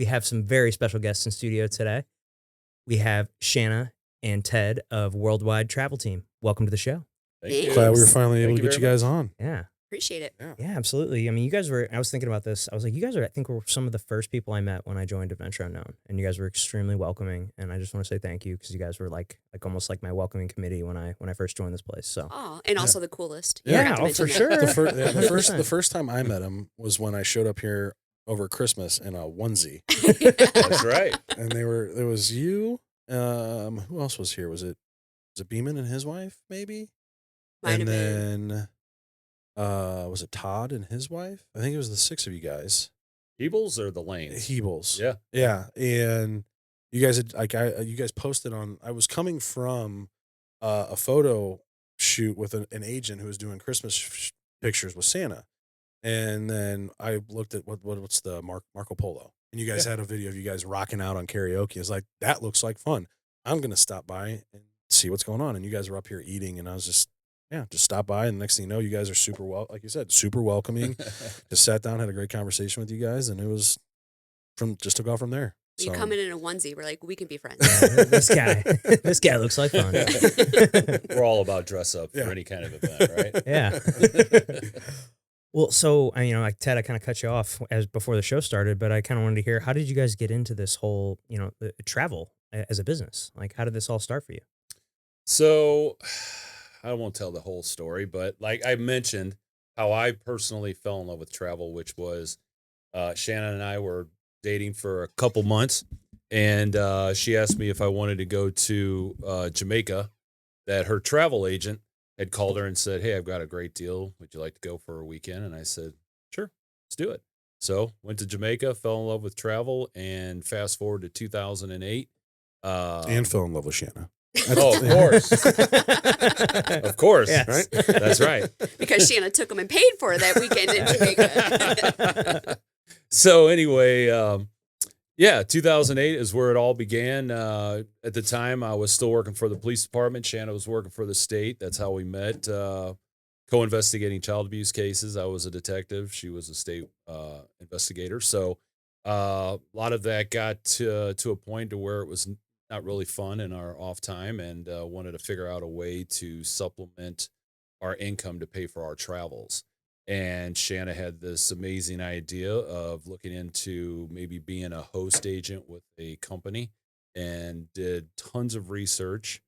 We have some very special guests in studio today. We have Shanna and Ted of Worldwide Travel Team. Welcome to the show. Thank you. Glad we were finally able Thank to you get you very guys much. on. Yeah. Appreciate it. Yeah, absolutely. I mean, you guys were, I was thinking about this. I was like, you guys are, I think were some of the first people I met when I joined Adventure Unknown, and you guys were extremely welcoming. And I just want to say thank you because you guys were like almost like my welcoming committee when I first joined this place. So Oh, and also the coolest. Yeah, I forgot to mention for that. sure. The first time I met him was when I showed up here over Christmas in a onesie, That's right. and there was you. Who else was here? Was it Beeman and his wife maybe? Might And have been. then was it Todd and his wife? I think it was the 6 of you guys. Heebles or the Lanes? Heebles. Yeah. Yeah, and you guys had you guys posted on. I was coming from a photo shoot with an agent who was doing Christmas pictures with Santa, and then I looked at what's the Marco Polo, and you guys had a video of you guys rocking out on karaoke. I was like, that looks like fun. I'm gonna stop by and see what's going on. And you guys were up here eating, and I was just stop by. And the next thing you know, you guys are super like you said, super welcoming. Just sat down, had a great conversation with you guys, and it was just took off from there. You come in a onesie, we're like, we can be friends. yeah, this guy looks like fun. We're all about dress up for any kind of event, right? Yeah. Well, so like Ted, I kind of cut you off before the show started, but I kind of wanted to hear, how did you guys get into this whole, the travel as a business? Like, how did this all start for you? So I won't tell the whole story, but like I mentioned, how I personally fell in love with travel, which was Shannon and I were dating for a couple months, and she asked me if I wanted to go to Jamaica, that her travel agent had called her and said, "Hey, I've got a great deal. Would you like to go for a weekend?" And I said, "Sure, let's do it." So went to Jamaica, fell in love with travel, and fast forward to 2008. And fell in love with Shanna. Oh, of course. Of course. Yes. Right? That's right. Because Shanna took them and paid for that weekend in Jamaica. So anyway, 2008 is where it all began. At the time, I was still working for the police department. Shanna was working for the state. That's how we met, co-investigating child abuse cases. I was a detective. She was a state investigator. So a lot of that got to a point to where it was not really fun in our off time, and wanted to figure out a way to supplement our income to pay for our travels. And Shanna had this amazing idea of looking into maybe being a host agent with a company, and did tons of research.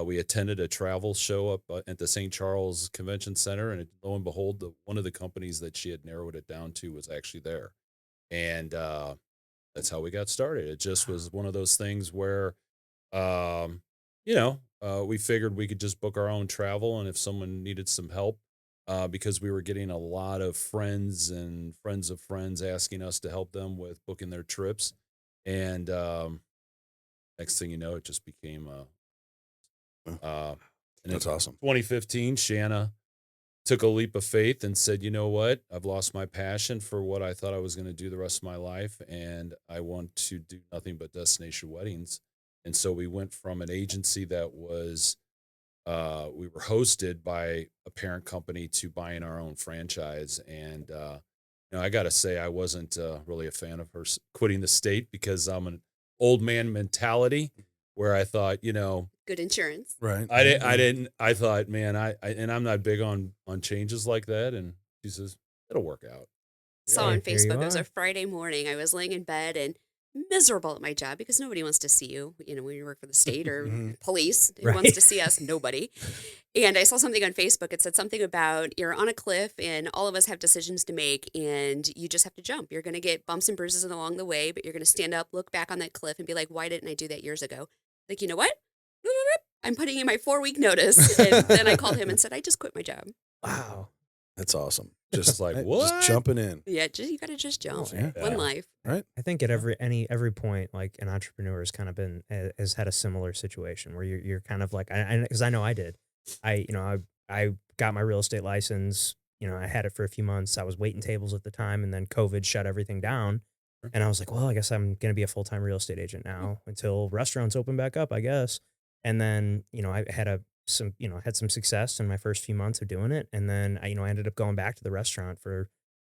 We attended a travel show up at the St. Charles Convention Center, and lo and behold, one of the companies that she had narrowed it down to was actually there. And that's how we got started. It just was one of those things where, we figured we could just book our own travel, and if someone needed some help, because we were getting a lot of friends and friends of friends asking us to help them with booking their trips. And next thing you know, it just became That's awesome. 2015, Shanna took a leap of faith and said, "You know what? I've lost my passion for what I thought I was going to do the rest of my life, and I want to do nothing but destination weddings." And so we went from an agency that was we were hosted by a parent company to buying our own franchise. And I got to say, I wasn't really a fan of her quitting the state, because I'm an old man mentality, where I thought, Good insurance. Right. I thought, man, and I'm not big on changes like that. And she says, it'll work out. Saw on here you Facebook, it was are. a Friday morning. I was laying in bed and miserable at my job because nobody wants to see you, when you work for the state or police. Who wants to see us? Nobody. And I saw something on Facebook. It said something about you're on a cliff and all of us have decisions to make, and you just have to jump. You're going to get bumps and bruises along the way, but you're going to stand up, look back on that cliff, and be like, why didn't I do that years ago? Like, you know what? I'm putting in my 4-week notice. And then I called him and said, I just quit my job. Wow. That's awesome. Just like, Just what? jumping in. Yeah, you got to just jump. Yeah. One life. Right. I think at every point, like an entrepreneur has kind of has had a similar situation where you're kind of like, because I know I did. I got my real estate license. I had it for a few months. I was waiting tables at the time, and then COVID shut everything down. And I was like, well, I guess I'm going to be a full-time real estate agent now until restaurants open back up, I guess. And then, I had some success in my first few months of doing it. And then I ended up going back to the restaurant for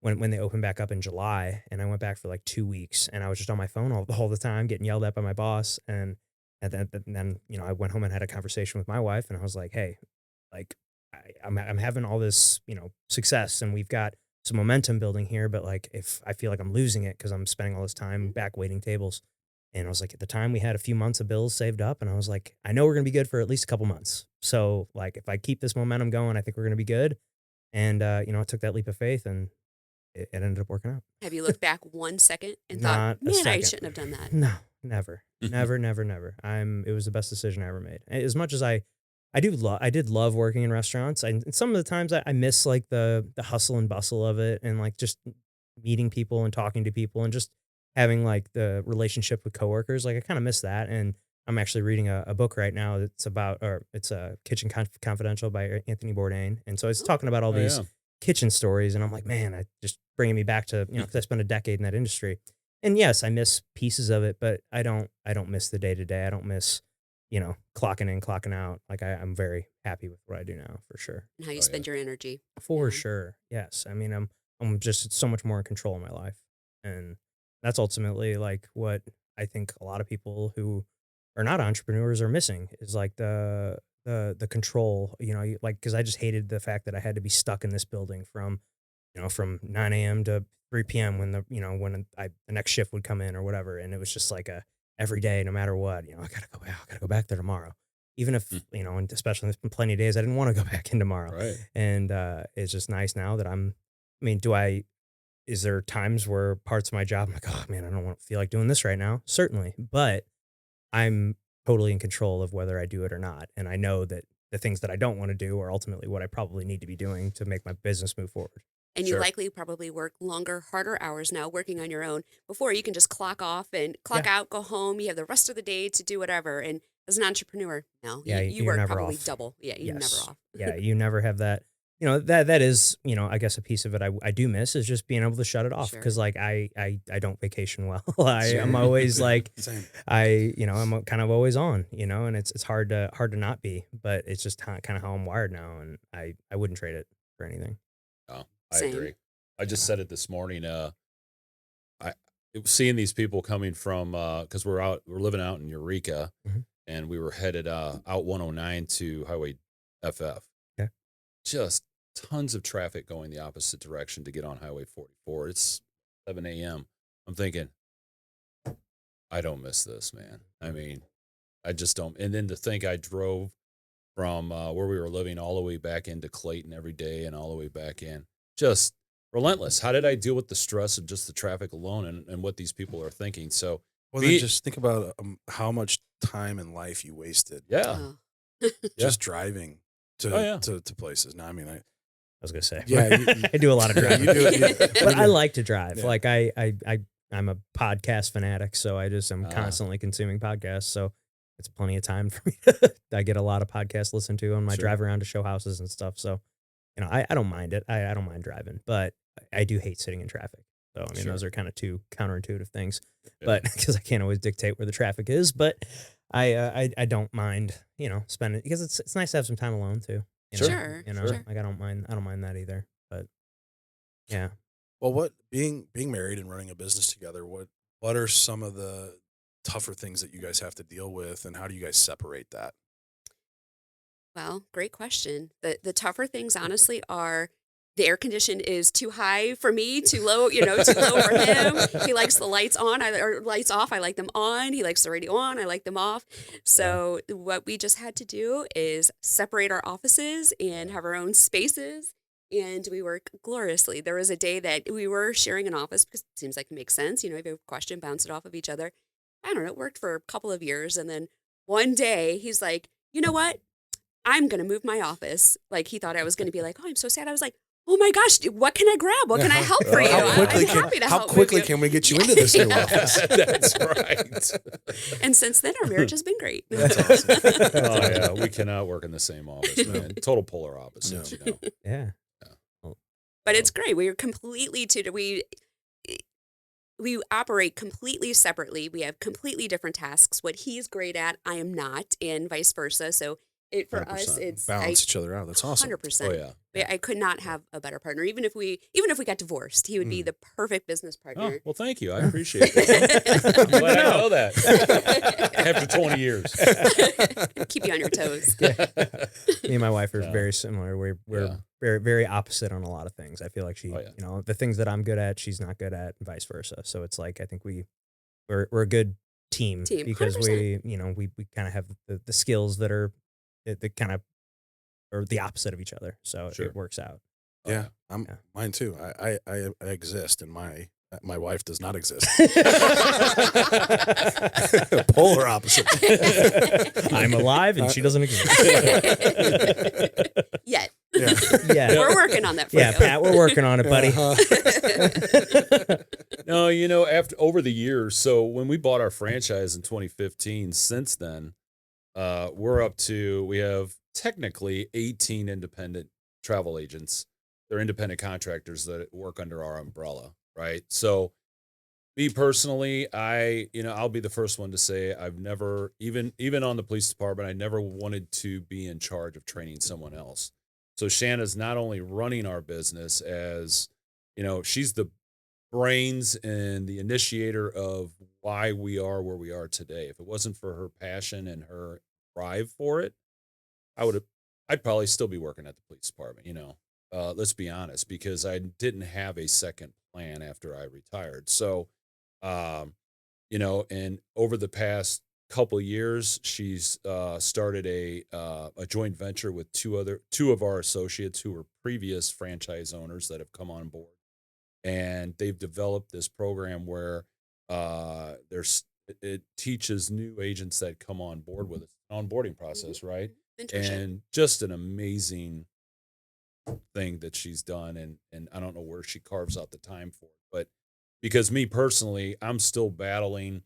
when they opened back up in July, and I went back for like 2 weeks, and I was just on my phone all the time, getting yelled at by my boss, and then I went home and had a conversation with my wife, and I was like, hey, like I'm having all this success, and we've got some momentum building here, but like if I feel like I'm losing it because I'm spending all this time back waiting tables. And I was like, at the time we had a few months of bills saved up, and I was like, I know we're gonna be good for at least a couple months. So like if I keep this momentum going, I think we're gonna be good. And I took that leap of faith, and it ended up working out. Have you looked back 1 second and Not thought, a man, I second. shouldn't have done that? No, never, never, never, never. It was the best decision I ever made. As much as I did love working in restaurants. And some of the times I miss like the hustle and bustle of it, and like just meeting people and talking to people and just having like the relationship with coworkers. Like I kind of miss that. And I'm actually reading a book right now that's about, or it's a Kitchen Confidential by Anthony Bourdain. And so it's talking about all Oh, these yeah. kitchen stories. And I'm like, man, I just bringing me back to, cause I spent a decade in that industry. And yes, I miss pieces of it, but I don't miss the day to day. I don't miss, clocking in, clocking out. Like I'm very happy with what I do now, for sure. And how you Oh, spend your energy. For Yeah. sure. Yes. I mean, I'm just so much more in control of my life. And that's ultimately like what I think a lot of people who are not entrepreneurs are missing, is like the control, like, cause I just hated the fact that I had to be stuck in this building from 9 a.m. to 3 p.m. when the next shift would come in or whatever. And it was just like every day, no matter what, I gotta go back there tomorrow. Even if, and especially there's been plenty of days I didn't want to go back in tomorrow. Right. And it's just nice now that is there times where parts of my job, I'm like, oh man, I don't feel like doing this right now? Certainly. But I'm totally in control of whether I do it or not. And I know that the things that I don't want to do are ultimately what I probably need to be doing to make my business move forward. And you Sure. likely probably work longer, harder hours now working on your own. Before, you can just clock off and clock out, go home. You have the rest of the day to do whatever. And as an entrepreneur, no, Yeah, you you're work never probably off. double. Yeah, you're never Yes. off. Yeah, you never have that. That is, I guess a piece of it I do miss is just being able to shut it off. Sure. Cause like I don't vacation well. Sure. I'm always like, Same. I'm kind of always on, and it's hard to not be, but it's just kind of how I'm wired now. And I wouldn't trade it for anything. Oh, I Same. agree. I just said it this morning. Seeing these people coming from, cause we're living out in Eureka, Mhm. and we were headed, out 109 to Highway FF. Okay. Just tons of traffic going the opposite direction to get on Highway 44. It's 7 a.m. I'm thinking, I don't miss this, man. I mean, I just don't. And then to think I drove from where we were living all the way back into Clayton every day and all the way back in, just relentless. How did I deal with the stress of just the traffic alone and what these people are thinking? So, Well, then just think about how much time and life you wasted yeah. Oh. just driving to, Oh, yeah. to places. Now, I mean, I was gonna say, Yeah, I do a lot of yeah, driving. you do it, But you I do. like to drive. Yeah. Like I'm a podcast fanatic, so I'm Ah. constantly consuming podcasts. So it's plenty of time for me. I get a lot of podcasts to listen to on my Sure. drive around to show houses and stuff. So, I don't mind it. I don't mind driving, but I do hate sitting in traffic. So I mean, Sure. those are kind of two counterintuitive things. Yeah. But because I can't always dictate where the traffic is, but I don't mind spending, because it's nice to have some time alone too. Sure. Sure, sure. Like I don't mind that either. But yeah. Well, what being married and running a business together, what are some of the tougher things that you guys have to deal with, and how do you guys separate that? Well, great question. The tougher things, honestly, are the air condition is too high for me, too low, too low for him. He likes the lights on, or lights off. I like them on. He likes the radio on. I like them off. So what we just had to do is separate our offices and have our own spaces. And we work gloriously. There was a day that we were sharing an office because it seems like it makes sense. If you have a question, bounce it off of each other. I don't know. It worked for a couple of years. And then one day he's like, you know what? I'm going to move my office. Like, he thought I was going to be like, oh, I'm so sad. I was like, oh my gosh, what can I grab? What can I help for you? I'm happy to how help quickly move you. can we get you into this new office? That's right. And since then, our marriage has been great. That's awesome. Oh, yeah. We cannot work in the same office, man. Total polar opposites, Yeah. But it's great. We are completely we operate completely separately. We have completely different tasks. What he's great at, I am not, and vice versa. So for us, 100%. it's Balance each other out. That's awesome. 100%. Oh yeah. I could not have a better partner. Even if we got divorced, he would be the perfect business Oh, partner. well, thank you. I appreciate it. I'm glad I know that after 20 years. Keep you on your toes. Me and my wife are Yeah. very similar. We're Yeah. very, very opposite on a lot of things. I feel like she, Oh, yeah. you know, the things that I'm good at, she's not good at, and vice versa. So it's like I think we're a good team because 100%. we kind of have the skills that are the kind of or the opposite of each other. So Sure. it works out. Oh, Yeah, Yeah. mine too. I exist, and my wife does not exist. Polar opposite. I'm alive and she doesn't exist. Yet. Yeah. Yeah. We're working on that for Yeah, you. Pat, we're working on it, buddy. No, after over the years, so when we bought our franchise in 2015, since then, we have technically 18 independent travel agents. They're independent contractors that work under our umbrella, right? So me personally, I'll be the first one to say I've never, even on the police department, I never wanted to be in charge of training someone else. So Shanna's not only running our business as, she's the brains and the initiator of why we are where we are today. If it wasn't for her passion and her drive for it, I'd probably still be working at the police department, let's be honest, because I didn't have a second plan after I retired. So, and over the past couple years, she's started a joint venture with two of our associates who were previous franchise owners that have come on board, and they've developed this program where it teaches new agents that come on board with it, onboarding process, right? Mentorship. And just an amazing thing that she's done, and I don't know where she carves out the time for it, but because me personally, I'm still battling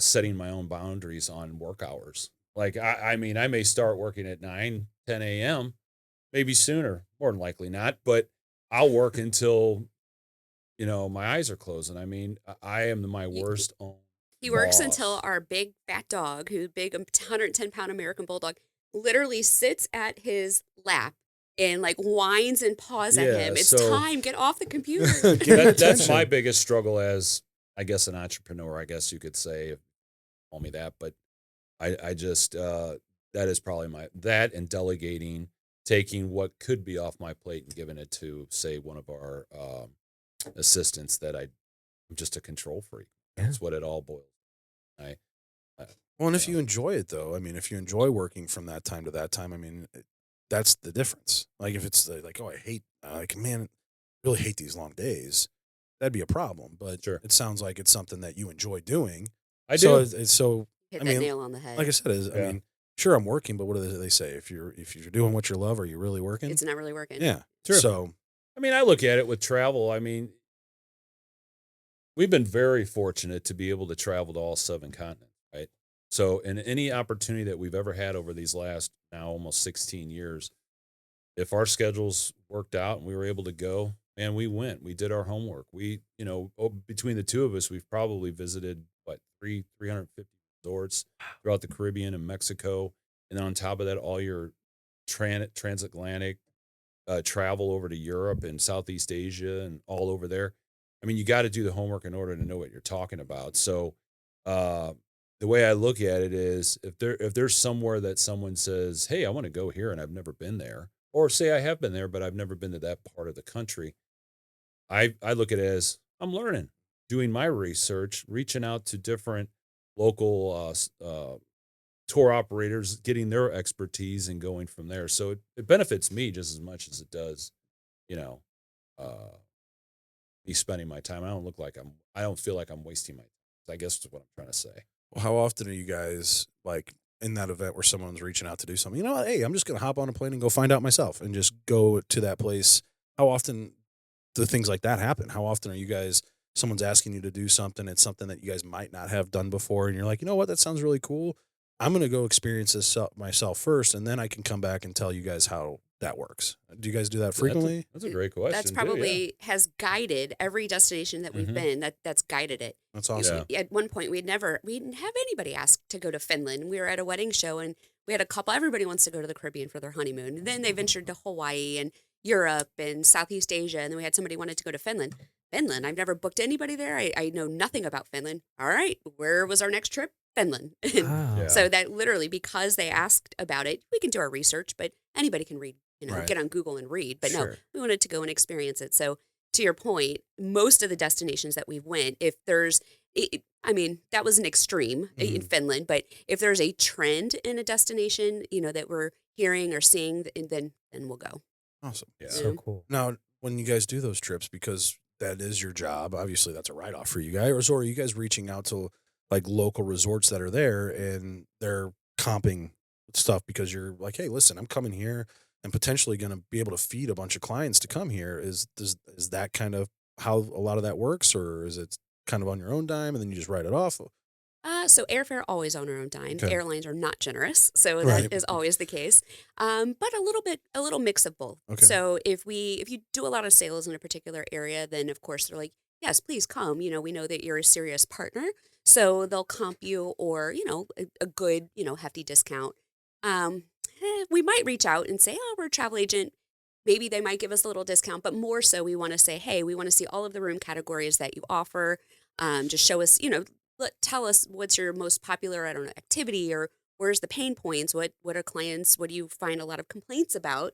setting my own boundaries on work hours. Like I mean, I may start working at 9, 10 a.m., maybe sooner, more than likely not, but I'll work until my eyes are closing. I mean, I am my worst own He works boss. until our big fat dog, who's big 110-pound American bulldog, literally sits at his lap and like whines and paws at him. It's time. Get off the computer. That's my biggest struggle as, I guess, an entrepreneur, I guess you could say, if you call me that. But I just, that is probably that and delegating, taking what could be off my plate and giving it to, say, one of our assistants that I'm just a control freak. Yeah. That's what it all boils. Well, and if you enjoy it, though, I mean, if you enjoy working from that time to that time, I mean, that's the difference. Like, if it's like, oh, man, I really hate these long days, that'd be a problem. But Sure. It sounds like it's something that you enjoy doing. I do. So Hit I that mean, nail on the head. like I said, I mean, sure, I'm working, but what do they say? If you're doing what you love, are you really working? It's not really working. Yeah. Sure. So I mean, I look at it with travel. I mean, we've been very fortunate to be able to travel to all 7 continents, right? So, in any opportunity that we've ever had over these last now almost 16 years, if our schedules worked out and we were able to go, man, we went. We did our homework. We, between the two of us, we've probably visited 350 resorts throughout the Caribbean and Mexico, and then on top of that, all your transatlantic travel over to Europe and Southeast Asia and all over there. I mean, you got to do the homework in order to know what you're talking about. So, the way I look at it is, if there's somewhere that someone says, "Hey, I want to go here and I've never been there," or say I have been there but I've never been to that part of the country, I look at it as I'm learning, doing my research, reaching out to different local tour operators, getting their expertise and going from there. So it benefits me just as much as it does, me spending my time. I don't feel like I'm wasting my time. I guess is what I'm trying to say. well, how often are you guys like in that event where someone's reaching out to do something? You know what? Hey, I'm just going to hop on a plane and go find out myself and just go to that place. How often do things like that happen? How often are you guys, someone's asking you to do something, it's something that you guys might not have done before, and you're like, you know what, that sounds really cool. I'm going to go experience this myself first, and then I can come back and tell you guys how that works. Do you guys do that frequently? That's a great question. That's too, probably has guided every destination that we've Mhm. been. That's guided it. That's awesome. At one point, we didn't have anybody ask to go to Finland. We were at a wedding show, and we had a couple, everybody wants to go to the Caribbean for their honeymoon. And then they ventured to Hawaii and Europe and Southeast Asia. And then we had somebody wanted to go to Finland. Finland, I've never booked anybody there. I know nothing about Finland. All right, where was our next trip? Finland. And Wow. Yeah. so that literally, because they asked about it, we can do our research, but anybody can read, Right. get on Google and read. But no, Sure. we wanted to go and experience it. So to your point, most of the destinations that we've went, if there's, I mean, that was an extreme in Finland, but if there's a trend in a destination, that we're hearing or seeing, then we'll go. Awesome. Yeah. So cool. Now, when you guys do those trips, because that is your job, obviously that's a write off for you guys. Or are you guys reaching out to like local resorts that are there and they're comping stuff because you're like, hey, listen, I'm coming here and potentially going to be able to feed a bunch of clients to come here. Is that kind of how a lot of that works, or is it kind of on your own dime and then you just write it off? So airfare always on our own dime. Okay. Airlines are not generous, so Right. that is always the case. But a little mix of both. Okay. So if you do a lot of sales in a particular area, then of course they're like, yes, please come. We know that you're a serious partner, so they'll comp you or a good hefty discount. We might reach out and say, oh, we're a travel agent. Maybe they might give us a little discount, but more so we want to say, hey, we want to see all of the room categories that you offer. Just show us, tell us what's your most popular, I don't know, activity, or where's the pain points? What are clients? What do you find a lot of complaints about?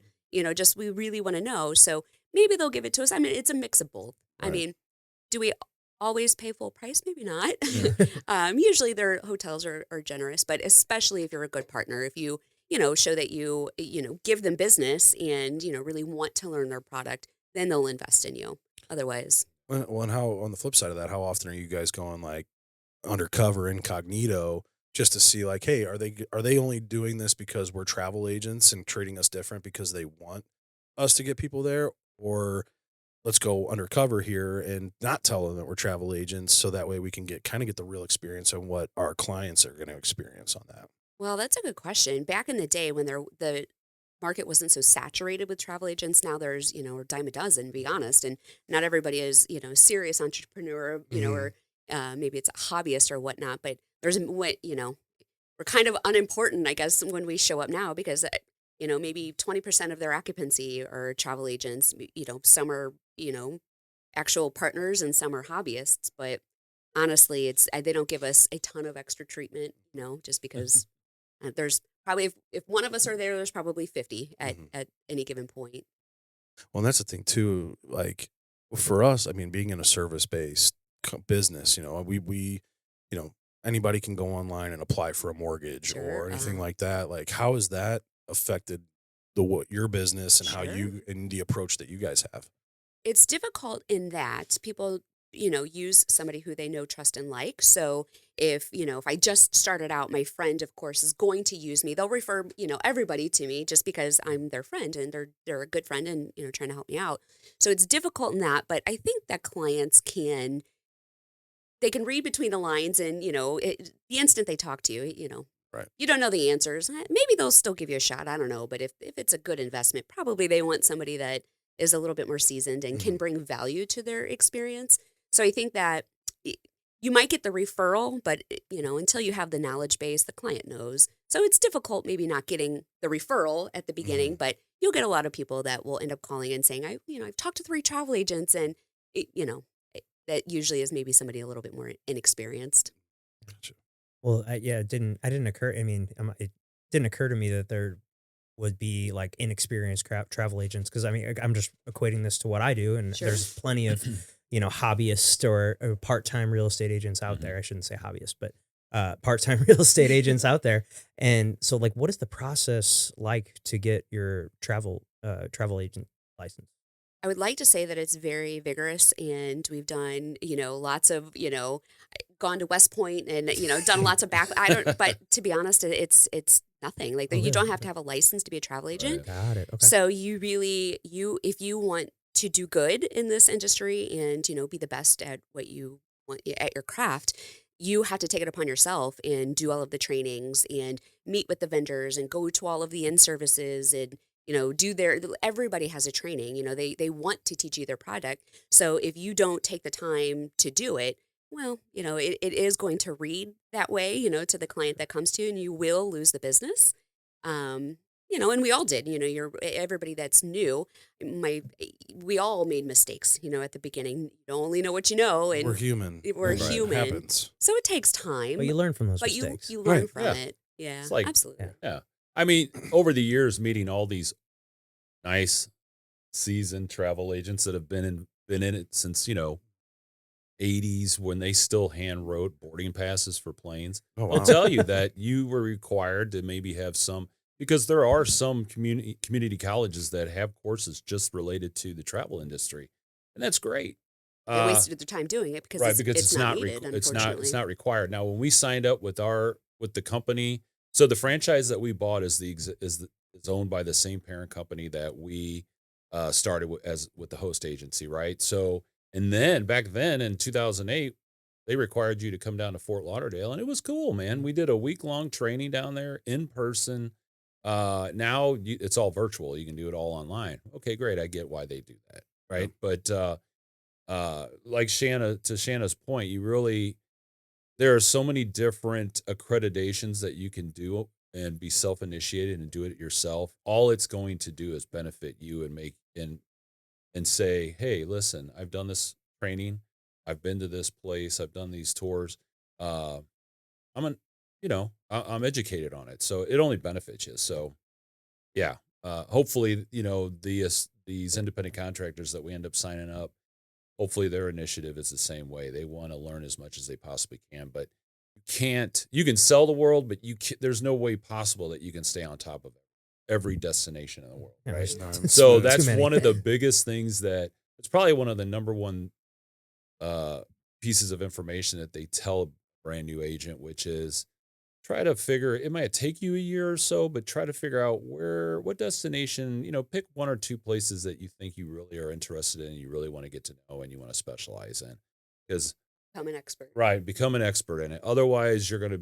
Just we really want to know. So maybe they'll give it to us. I mean, it's a mix of both. I Right. mean, do we always pay full price? Maybe not. Usually their hotels are generous, but especially if you're a good partner, if you show that you give them business and really want to learn their product, then they'll invest in you. Otherwise, Well, and how, on the flip side of that, how often are you guys going like undercover, incognito, just to see like, hey, are they only doing this because we're travel agents and treating us different because they want us to get people there, or let's go undercover here and not tell them that we're travel agents, so that way we can get the real experience on what our clients are going to experience on that. well, that's a good question. Back in the day when the market wasn't so saturated with travel agents, now there's a dime a dozen, to be honest, and not everybody is a serious entrepreneur, or maybe it's a hobbyist or whatnot. But there's what we're kind of unimportant, I guess, when we show up now because maybe 20% of their occupancy are travel agents. Some are actual partners and some are hobbyists, but honestly, they don't give us a ton of extra treatment, just because there's probably if one of us are there, there's probably 50 at any given point. Well, and that's the thing too. Like for us, I mean, being in a service-based business, we, anybody can go online and apply for a mortgage Sure, or anything like that. Like, how has that affected your business and how Sure. you and the approach that you guys have? It's difficult in that people use somebody who they know, trust, and like. So if I just started out, my friend, of course, is going to use me. They'll refer everybody to me just because I'm their friend and they're a good friend and trying to help me out. So it's difficult in that, but I think that clients can read between the lines and the instant they talk to you, Right. you don't know the answers. Maybe they'll still give you a shot. I don't know, but if it's a good investment, probably they want somebody that is a little bit more seasoned and can bring value to their experience. So I think that you might get the referral, but until you have the knowledge base, the client knows. So it's difficult maybe not getting the referral at the beginning, but you'll get a lot of people that will end up calling and saying, I've talked to 3 travel agents, and that usually is maybe somebody a little bit more inexperienced. Gotcha. Well, it didn't occur. I mean, it didn't occur to me that there would be like inexperienced travel agents, because I mean, I'm just equating this to what I do, and Sure. there's plenty of hobbyists or part-time real estate agents out there. I shouldn't say hobbyists, but part-time real estate agents out there. And so, like, what is the process like to get your travel agent license? I would like to say that it's very vigorous, and we've done, lots of, gone to West Point and, done lots of but to be honest, it's nothing. Like, Oh, you don't really? have to have a license to be a travel agent. Got it. Okay. So you really, if you want to do good in this industry and, be the best at what you want at your craft, you have to take it upon yourself and do all of the trainings and meet with the vendors and go to all of the in-services and, everybody has a training, they want to teach you their product. So if you don't take the time to do it, well, it is going to read that way, to the client that comes to you, and you will lose the business. And we all did, everybody that's new, we all made mistakes, at the beginning. You don't only know what you know, We're and human. we're and human. It happens. So it takes time, But you learn from those but mistakes. you learn Right. from Yeah. it. Yeah, It's like, absolutely. yeah. I mean, over the years, meeting all these nice seasoned travel agents that have been in it since 80s, when they still hand wrote boarding passes for planes. Oh, I'll wow. tell you that you were required to maybe have some, because there are some community colleges that have courses just related to the travel industry, and that's great. They wasted their time doing it because Right, because it's not needed, it's unfortunately. not required. Now, when we signed up with the company, so the franchise that we bought is owned by the same parent company that we started with the host agency, right? So, and then back then in 2008, they required you to come down to Fort Lauderdale, and it was cool, man. We did a week-long training down there in person. Now it's all virtual. You can do it all online. Okay, great. I get why they do that, right? But like Shanna's point, there are so many different accreditations that you can do and be self-initiated and do it yourself. All it's going to do is benefit you and say, hey, listen, I've done this training, I've been to this place, I've done these tours. Uh, I'm educated on it, so it only benefits you. So yeah, hopefully, these independent contractors that we end up signing up, hopefully their initiative is the same way. They want to learn as much as they possibly can, but you can sell the world, but there's no way possible that you can stay on top of every destination in the world. Yeah, Right. there's So too that's many. one of the biggest things it's probably one of the number one pieces of information that they tell a brand new agent, which is try to figure, it might take you a year or so, but try to figure out what destination, pick one or two places that you think you really are interested in, you really want to get to know, and you want to specialize in. Because Become an expert. right, become an expert in it. Otherwise, you're not going to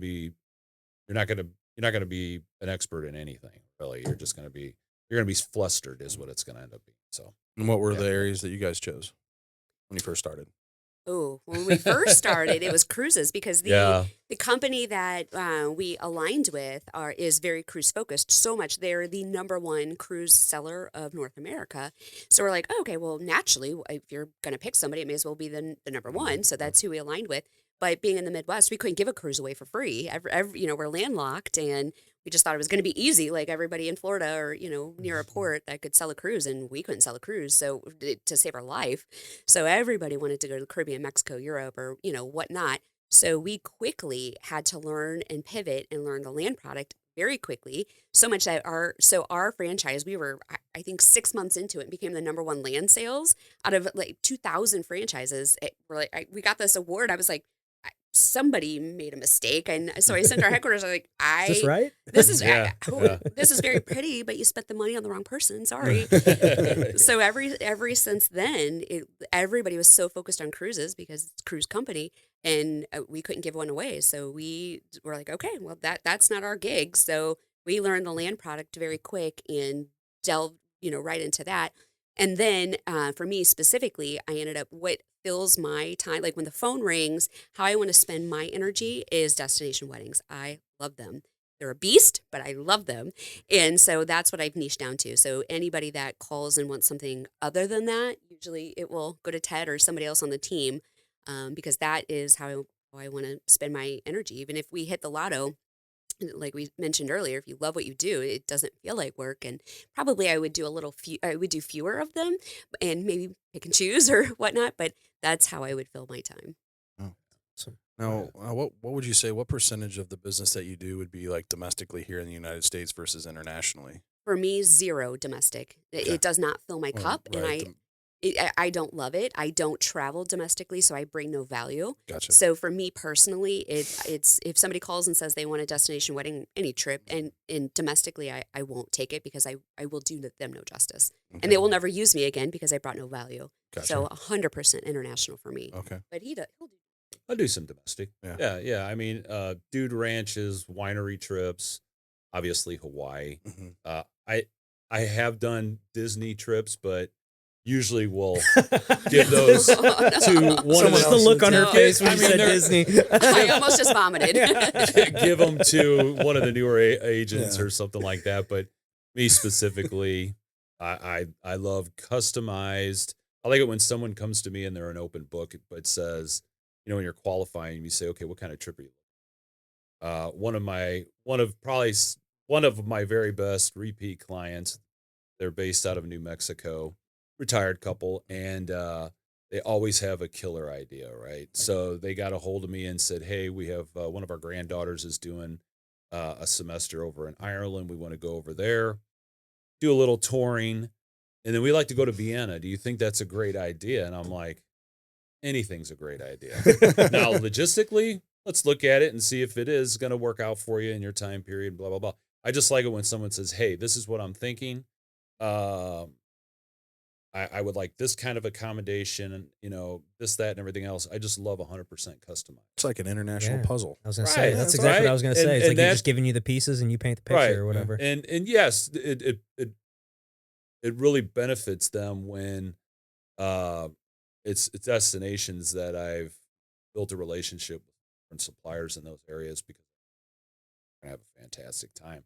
be an expert in anything, really. You're going to be flustered is what it's going to end up being. So, And what were yeah. the areas that you guys chose when you first started? Oh, when we first started, it was cruises because Yeah. the company that we aligned with is very cruise focused. So much they're the number one cruise seller of North America. So we're like, oh, okay, well, naturally, if you're going to pick somebody, it may as well be the number one. So that's who we aligned with. But being in the Midwest, we couldn't give a cruise away for free. We're landlocked, and we just thought it was going to be easy, like everybody in Florida or near a port that could sell a cruise, and we couldn't sell a cruise, so to save our life. So everybody wanted to go to the Caribbean, Mexico, Europe, or whatnot. So we quickly had to learn and pivot and learn the land product very quickly. So much that our franchise, we were I think 6 months into it, and became the number one land sales out of like 2,000 franchises. We got this award. I was like, somebody made a mistake, and so I sent our headquarters. I'm like, Is this right? This is Yeah. this is very pretty, but you spent the money on the wrong person. Sorry. So every since then, everybody was so focused on cruises because it's a cruise company, and we couldn't give one away. So we were like, okay, well that's not our gig. So we learned the land product very quick and delved right into that. And then for me specifically, I ended up what fills my time, like when the phone rings, how I want to spend my energy is destination weddings. I love them. They're a beast, but I love them. And so that's what I've niched down to. So anybody that calls and wants something other than that, usually it will go to Ted or somebody else on the team, because that is how I want to spend my energy. Even if we hit the lotto, like we mentioned earlier, if you love what you do, it doesn't feel like work. And probably I would do I would do fewer of them and maybe pick and choose or whatnot, but that's how I would fill my time. So, Now, what would you say? What percentage of the business that you do would be like domestically here in the United States versus internationally? For me, zero domestic. Okay. It does not fill my cup, and right. I don't love it. I don't travel domestically, so I bring no value. Gotcha. So for me personally, it's if somebody calls and says they want a destination wedding, any trip, and domestically, I won't take it because I will do them no justice, Okay. and they will never use me again because I brought no value. Gotcha. So 100% international for me. Okay. But he'll do. I'll do some domestic. Yeah. Yeah. I mean, dude ranches, winery trips, obviously Hawaii. Mhm. I have done Disney trips, but usually will give those to one of Just the look on her No. face when I you mean, said they're- Disney. I almost just vomited. give them to one of the newer agents Yeah. or something like that. But me specifically, I love customized. I like it when someone comes to me and they're an open book, but says, when you're qualifying, you say, okay, what kind of trip are you? One of my very best repeat clients. They're based out of New Mexico, retired couple, and they always have a killer idea, right? So they got a hold of me and said, "Hey, we have one of our granddaughters is doing a semester over in Ireland. We want to go over there, do a little touring, and then we like to go to Vienna. Do you think that's a great idea?" And I'm like, anything's a great idea. Now, logistically, let's look at it and see if it is going to work out for you in your time period, blah, blah, blah. I just like it when someone says, hey, this is what I'm thinking. Um, I would like this kind of accommodation and, this, that, and everything else. I just love 100% customized. It's like an international Yeah. puzzle. I was going to Right, say, that's that's exactly what right. I was going to And- say. It's and like you're that- just giving you the pieces and you paint the picture Right. or whatever. And yes, it really benefits them when it's destinations that I've built a relationship with different suppliers in those areas because I have a fantastic time.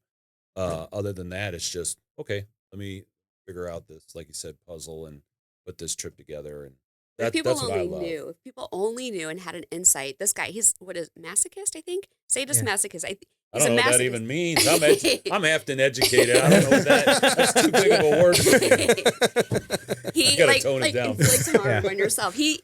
Other than that, it's just, okay, let me figure out this, like you said, puzzle and put this trip together. And If people that's what I only love. knew, if people only knew and had an insight, this guy, he's masochist, I think? Sadist Yeah. masochist. I He's don't a know what that masochist. even means. I'm often educated. I don't know what that's too big of a word for me. He You gotta like, tone it like down. inflicts harm Yeah. on yourself. The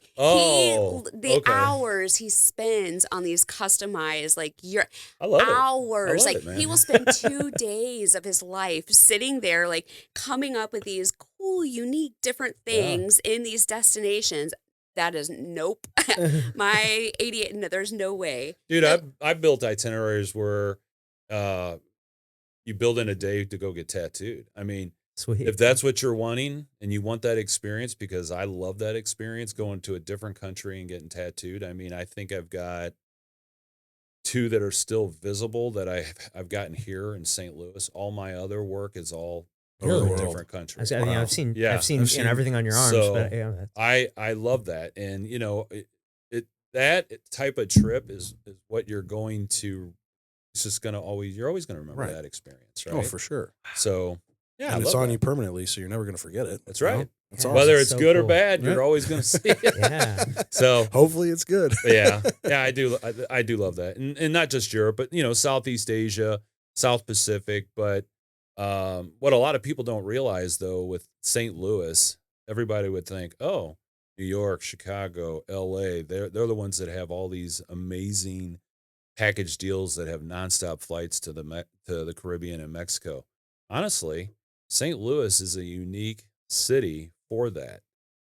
Okay. hours he spends on these customized, like your I love it. hours, I love like it, man. he will spend 2 days of his life sitting there, like coming up with these cool, unique, different things in these destinations. That is nope. My 88. No, there's no way. Dude, I've built itineraries where you build in a day to go get tattooed. I mean, Sweet. if that's what you're wanting and you want that experience, because I love that experience going to a different country and getting tattooed. I mean, I think I've got 2 that are still visible that I've gotten here in St. Louis. All my other work is all Over the over a world. different country. I've seen, Yeah. I've seen, I've seen- everything on your arms, So, but yeah, that's- I love that. And, that type of trip is what you're going to, it's just going to you're always going to remember Right. that experience, right? Oh, for sure. So, yeah, I And it's love on that. you permanently, so you're never going to forget it. That's you know? right. That's Yeah. awesome. Whether That's it's so good or cool. bad, Yeah. you're always going to see it. yeah. So, Hopefully it's good. yeah, I do. I do love that, and not just Europe, but Southeast Asia, South Pacific. But what a lot of people don't realize, though, with St. Louis, everybody would think, oh, New York, Chicago, L.A. They're the ones that have all these amazing package deals that have nonstop flights to the Caribbean and Mexico. Honestly, St. Louis is a unique city for that.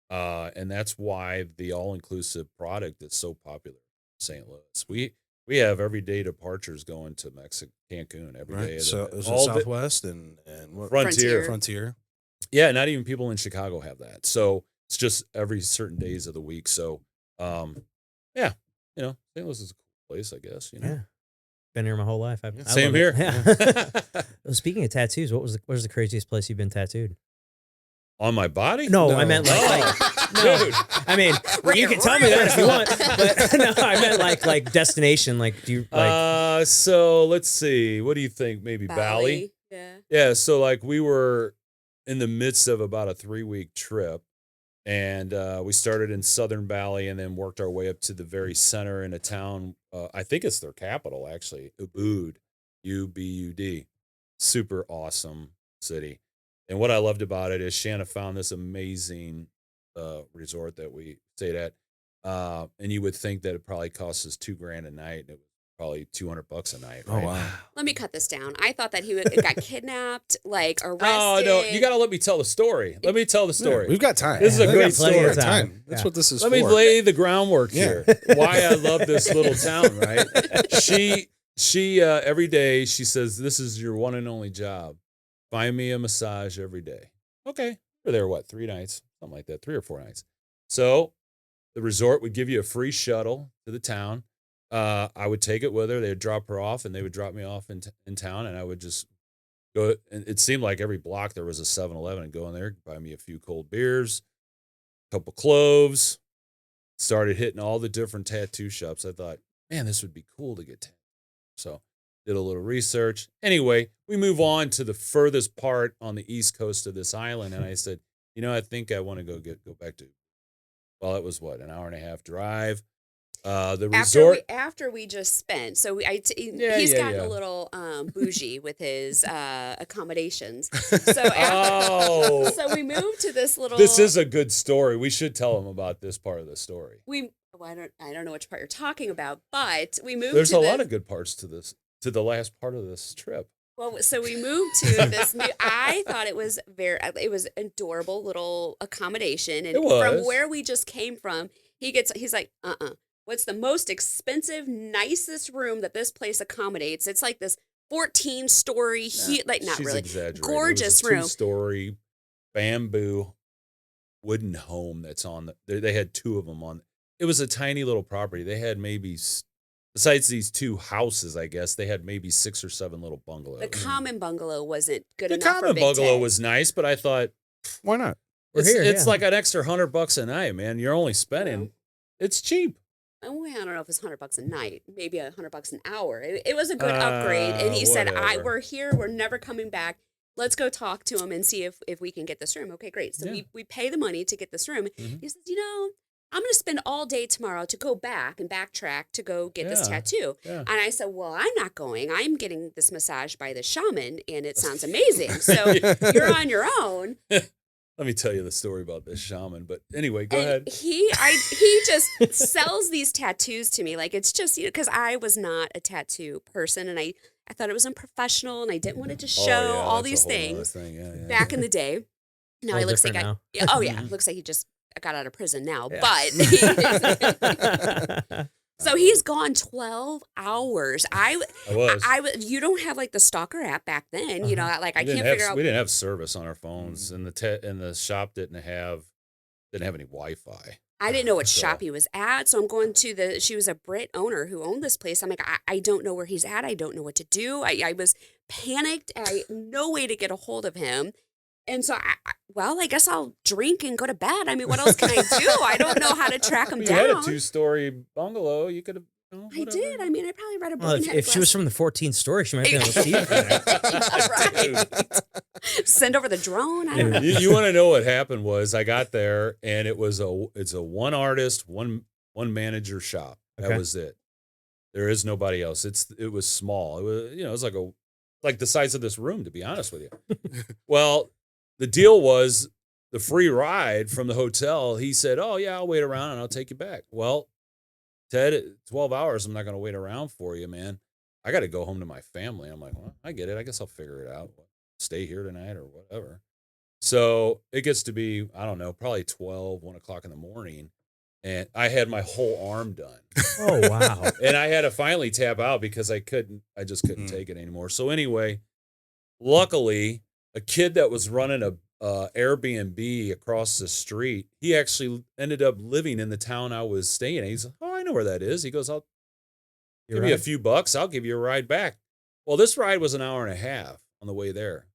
And that's why the all-inclusive product is so popular in St. Louis. We have everyday departures going to Mexico, Cancun every day. Right. So is it all the Southwest and what? Frontier. Frontier. Yeah, not even people in Chicago have that. So it's just every certain days of the week. So, yeah, St. Louis is a cool place, I guess. Yeah. Been here my whole life. I Same love it. here. Yeah. Well, speaking of tattoos, what was the craziest place you've been tattooed? On my body? No, No. I meant like no. Dude. I mean, you can tell me that if you want, but no, I meant like destination. Like, do you like? So let's see. What do you think? Maybe Bali? Yeah. Yeah, so like we were in the midst of about a 3-week trip, and we started in Southern Bali and then worked our way up to the very center in a town. I think it's their capital, actually, Ubud, Ubud. Super awesome city. And what I loved about it is Shanna found this amazing resort that we stayed at, and you would think that it probably cost us $2,000 a night, and it was probably $200 a night. Oh Right? wow. Let me cut this down. I thought that he got kidnapped, like arrested. Oh no! You got to let me tell the story. Let me tell the story. Yeah, we've got time. This is a We've great got plenty of story. time. That's Yeah. what this is Let for. me lay the groundwork Yeah. here. Why I love this little town, right? She every day she says, "This is your one and only job. Find me a massage every day." Okay, we're there. What 3 nights, something like that, 3 or 4 nights. So the resort would give you a free shuttle to the town. I would take it with her. They would drop her off, and they would drop me off in town, and I would just go. And it seemed like every block there was a 7-Eleven, and go in there, buy me a few cold beers, couple cloves, started hitting all the different tattoo shops. I thought, man, this would be cool to get tattooed. So did a little research. Anyway, we move on to the furthest part on the east coast of this island. And I said, I think I want to go back to, well, it was what, an hour and a half drive. The resort. After we just spent, so Yeah, he's yeah, gotten yeah. a little bougie with his accommodations. So after, so we moved to this little. This is a good story. We should tell him about this part of the story. I don't know which part you're talking about, but we moved. There's a lot of good parts to this, to the last part of this trip. Well, so we moved to this new. I thought it was adorable little accommodation, and It was. from where we just came from, he's like, what's the most expensive, nicest room that this place accommodates? It's like this 14-story, not really, gorgeous room. 2-story bamboo wooden home that's on they had 2 of them on. It was a tiny little property. They had maybe, besides these 2 houses, I guess, they had maybe 6 or 7 little bungalows. The common bungalow wasn't good The enough for common Big bungalow Ted. was nice, but I thought, Why not? it's like an extra $100 a night, man. You're only spending, it's cheap. Oh, I don't know if it's $100 a night, maybe $100 an hour. It was a good upgrade. And he said, whatever. we're here. We're never coming back. Let's go talk to him and see if we can get this room. Okay, great. So we pay the money to get this room. Mhm. He says, I'm going to spend all day tomorrow to go back and backtrack to go get this tattoo. Yeah. And I said, well, I'm not going. I'm getting this massage by the shaman, and it sounds amazing. So you're on your own. Let me tell you the story about this shaman. But anyway, go ahead. He just sells these tattoos to me. Like, it's just, because I was not a tattoo person, and I thought it was unprofessional, and I didn't want it to show all that's a these whole nother things thing. Yeah. back in the day. Now All he looks like different it looks like he just got out of prison now. Yeah. But so he's gone 12 hours. I was. You don't have like the stalker app back then, like I can't figure out. We didn't have service on our phones, and the shop didn't have any Wi-Fi. I didn't know what So- shop he was at, so I'm going to she was a Brit owner who owned this place. I'm like, I don't know where he's at. I don't know what to do. I was panicked. No way to get a hold of him. And so, I guess I'll drink and go to bed. I mean, what else can I do? I don't know how to track him You down. had a 2-story bungalow. You could have. I did. I mean, I probably read a book. Well, and had a if she was glass- from the 14th story, she might be able to see it from there. Right. Send over the drone. I don't know. You want to know what happened was I got there and it's a one artist, one manager shop. That Okay. was it. There is nobody else. It was small. It was it was like the size of this room, to be honest with you. Well, the deal was the free ride from the hotel. He said, "Oh yeah, I'll wait around and I'll take you back." Well, Ted, 12 hours. I'm not going to wait around for you, man. I got to go home to my family. I'm like, well, I get it. I guess I'll figure it out. Stay here tonight or whatever. So it gets to be, I don't know, probably 1 o'clock in the morning. And I had my whole arm done. Oh, wow. And I had to finally tap out because I just couldn't take it anymore. So anyway, luckily, a kid that was running a Airbnb across the street, he actually ended up living in the town I was staying in. He's like, "Oh, I know where that is." He goes, "I'll give you a few bucks. I'll give you a ride back." Well, this ride was an hour and a half on the way there.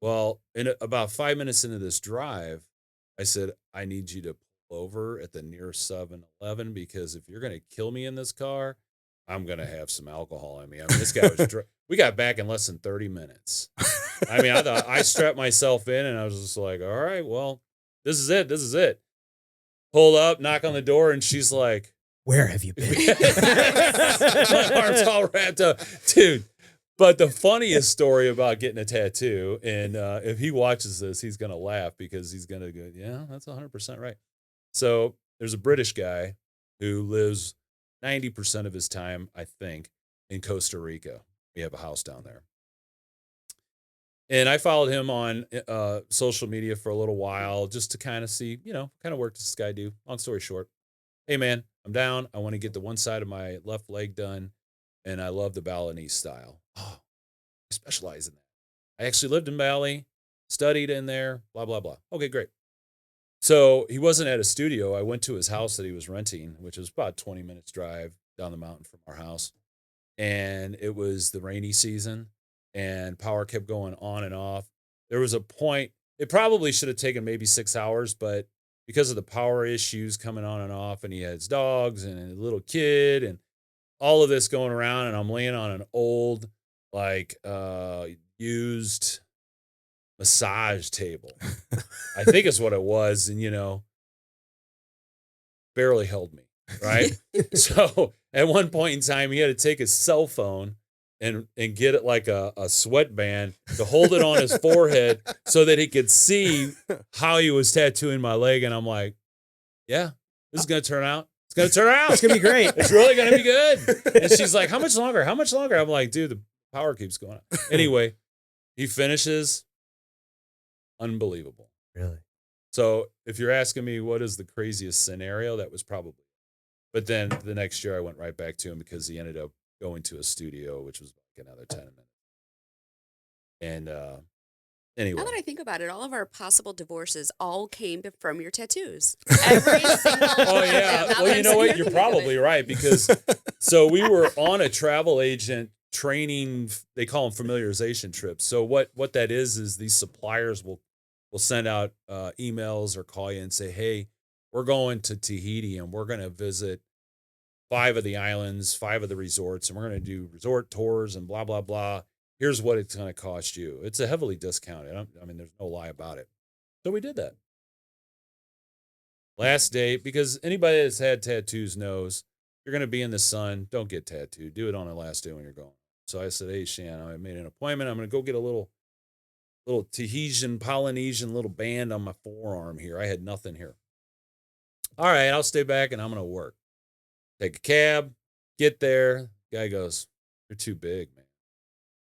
Well, about 5 minutes into this drive, I said, "I need you to pull over at the nearest 7-Eleven because if you're going to kill me in this car, I'm going to have some alcohol in me." I mean, this guy was we got back in less than 30 minutes. I mean, I thought I strapped myself in and I was just like, all right, well, this is it. This is it. Pull up, knock on the door, and she's like, Where have you been? my arm's all wrapped up. Dude. But the funniest story about getting a tattoo, and if he watches this, he's going to laugh because he's going to go, yeah, that's 100% right. So there's a British guy who lives 90% of his time, I think, in Costa Rica. We have a house down there. And I followed him on social media for a little while just to kind of see, kind of work does this guy do? Long story short, hey, man, I'm down. I want to get the one side of my left leg done, and I love the Balinese style. Oh, I specialize in that. I actually lived in Bali, studied in there, blah, blah, blah. Okay, great. So he wasn't at a studio. I went to his house that he was renting, which was about 20 minutes drive down the mountain from our house. And it was the rainy season. And power kept going on and off. There was a point, it probably should have taken maybe 6 hours, but because of the power issues coming on and off, and he has dogs and a little kid and all of this going around, and I'm laying on an old, like, used massage table. I think is what it was, and barely held me, right? So at one point in time, he had to take his cell phone and get it like a sweatband to hold it on his forehead so that he could see how he was tattooing my leg. And I'm like, yeah, this is going to turn out. It's going to turn out. It's going to be great. It's really going to be good. And she's like, how much longer? How much longer? I'm like, dude, the power keeps going up. Anyway, he finishes. Unbelievable. Really? So if you're asking me what is the craziest scenario, that was probably. But then the next year I went right back to him because he ended up going to a studio, which was like another 10 minutes. And anyway. Now that I think about it, all of our possible divorces all came from your tattoos. Every single one. Oh, yeah. Well, you know what? You're probably right because so we were on a travel agent training, they call them familiarization trips. So what that is these suppliers will send out emails or call you and say, hey, we're going to Tahiti and we're going to visit 5 of the islands, 5 of the resorts, and we're going to do resort tours and blah, blah, blah. Here's what it's going to cost you. It's a heavily discounted. I mean, there's no lie about it. So we did that. Last day, because anybody that's had tattoos knows you're going to be in the sun. Don't get tattooed. Do it on the last day when you're going. So I said, hey, Shanna, I made an appointment. I'm going to go get a little Tahitian, Polynesian little band on my forearm here. I had nothing here. All right, I'll stay back and I'm going to work. Take a cab, get there. Guy goes, you're too big, man.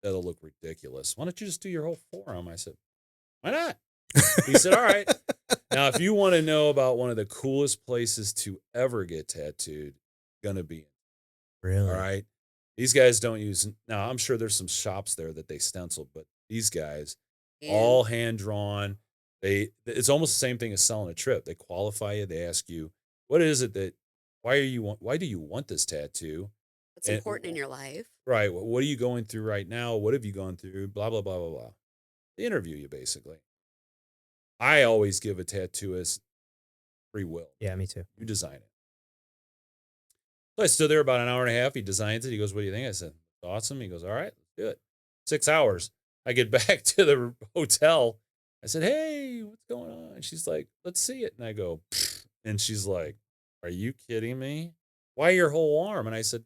That'll look ridiculous. Why don't you just do your whole forearm? I said, why not? He said, all right. Now, if you want to know about one of the coolest places to ever get tattooed, going to be. Really? All right. These guys don't use, now I'm sure there's some shops there that they stencil, but these guys, all hand drawn. It's almost the same thing as selling a trip. They qualify you. They ask you, what is it that, why do you want this tattoo? It's important in your life. Right. What are you going through right now? What have you gone through? Blah, blah, blah, blah, blah. They interview you basically. I always give a tattooist free will. Yeah, me too. You design it. So I stood there about an hour and a half. He designs it. He goes, what do you think? I said, awesome. He goes, all right, let's do it. 6 hours. I get back to the hotel. I said, hey, what's going on? And she's like, let's see it. And I go, pfft. And she's like, are you kidding me? Why your whole arm? And I said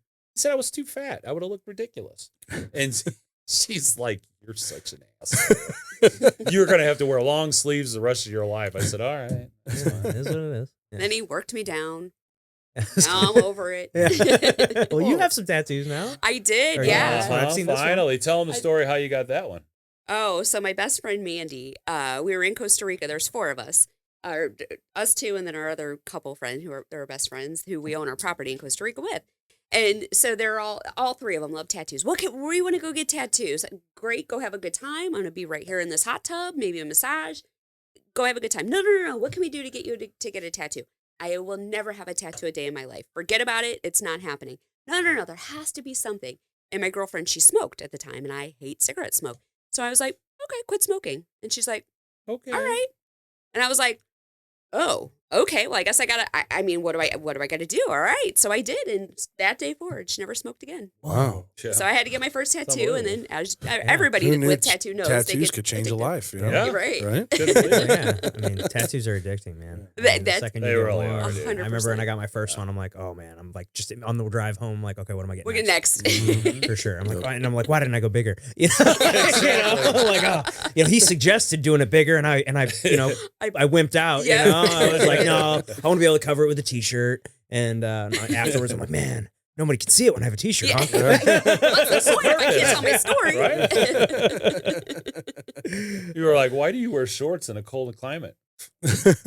I was too fat. I would have looked ridiculous. And she's like, you're such an asshole. You're going to have to wear long sleeves the rest of your life. I said, all right. That's fine. It is what it is. Yeah. Then he worked me down. Now I'm over it. Yeah. Well, you have some tattoos now. I did, Or, yeah. that's what I've seen this one. Finally, tell them the story how you got that one. Oh, so my best friend Mandy, we were in Costa Rica. There's 4 of us, us 2, and then our other couple friend they're best friends who we own our property in Costa Rica with. And so they're all 3 of them love tattoos. Where you want to go get tattoos? Great, go have a good time. I'm going to be right here in this hot tub, maybe a massage. Go have a good time. No. What can we do to get you to get a tattoo? I will never have a tattoo a day in my life. Forget about it. It's not happening. No. There has to be something. And my girlfriend, she smoked at the time, and I hate cigarette smoke. So I was like, okay, quit smoking. And she's like, okay, all right. And I was like, oh, okay. Well, I guess I gotta. I mean, what do I got to do? All right. So I did, and that day forward, she never smoked again. Wow. Yeah. So I had to get my first tattoo, and then everybody Who knew with tattoo knows tattoos could change a life. You know? Yeah. Right. Right? Couldn't believe it. Yeah, I mean, tattoos are addicting, man. I mean, the That- second They you get really one, are, dude. I remember when I 100%. got my first one, I'm like, oh man, I'm like just on the drive home, like, okay, what am I getting? We'll get next? next. For sure. I'm like, why? And I'm like, why didn't I go bigger? You know, he suggested doing it bigger, and I wimped out. Yeah. You know, I was like, no, I want to be able to cover it with a t-shirt. And afterwards, I'm like, man, nobody can see it when I have a t-shirt on. What's the point if I can't tell my story? You were like, why do you wear shorts in a cold climate?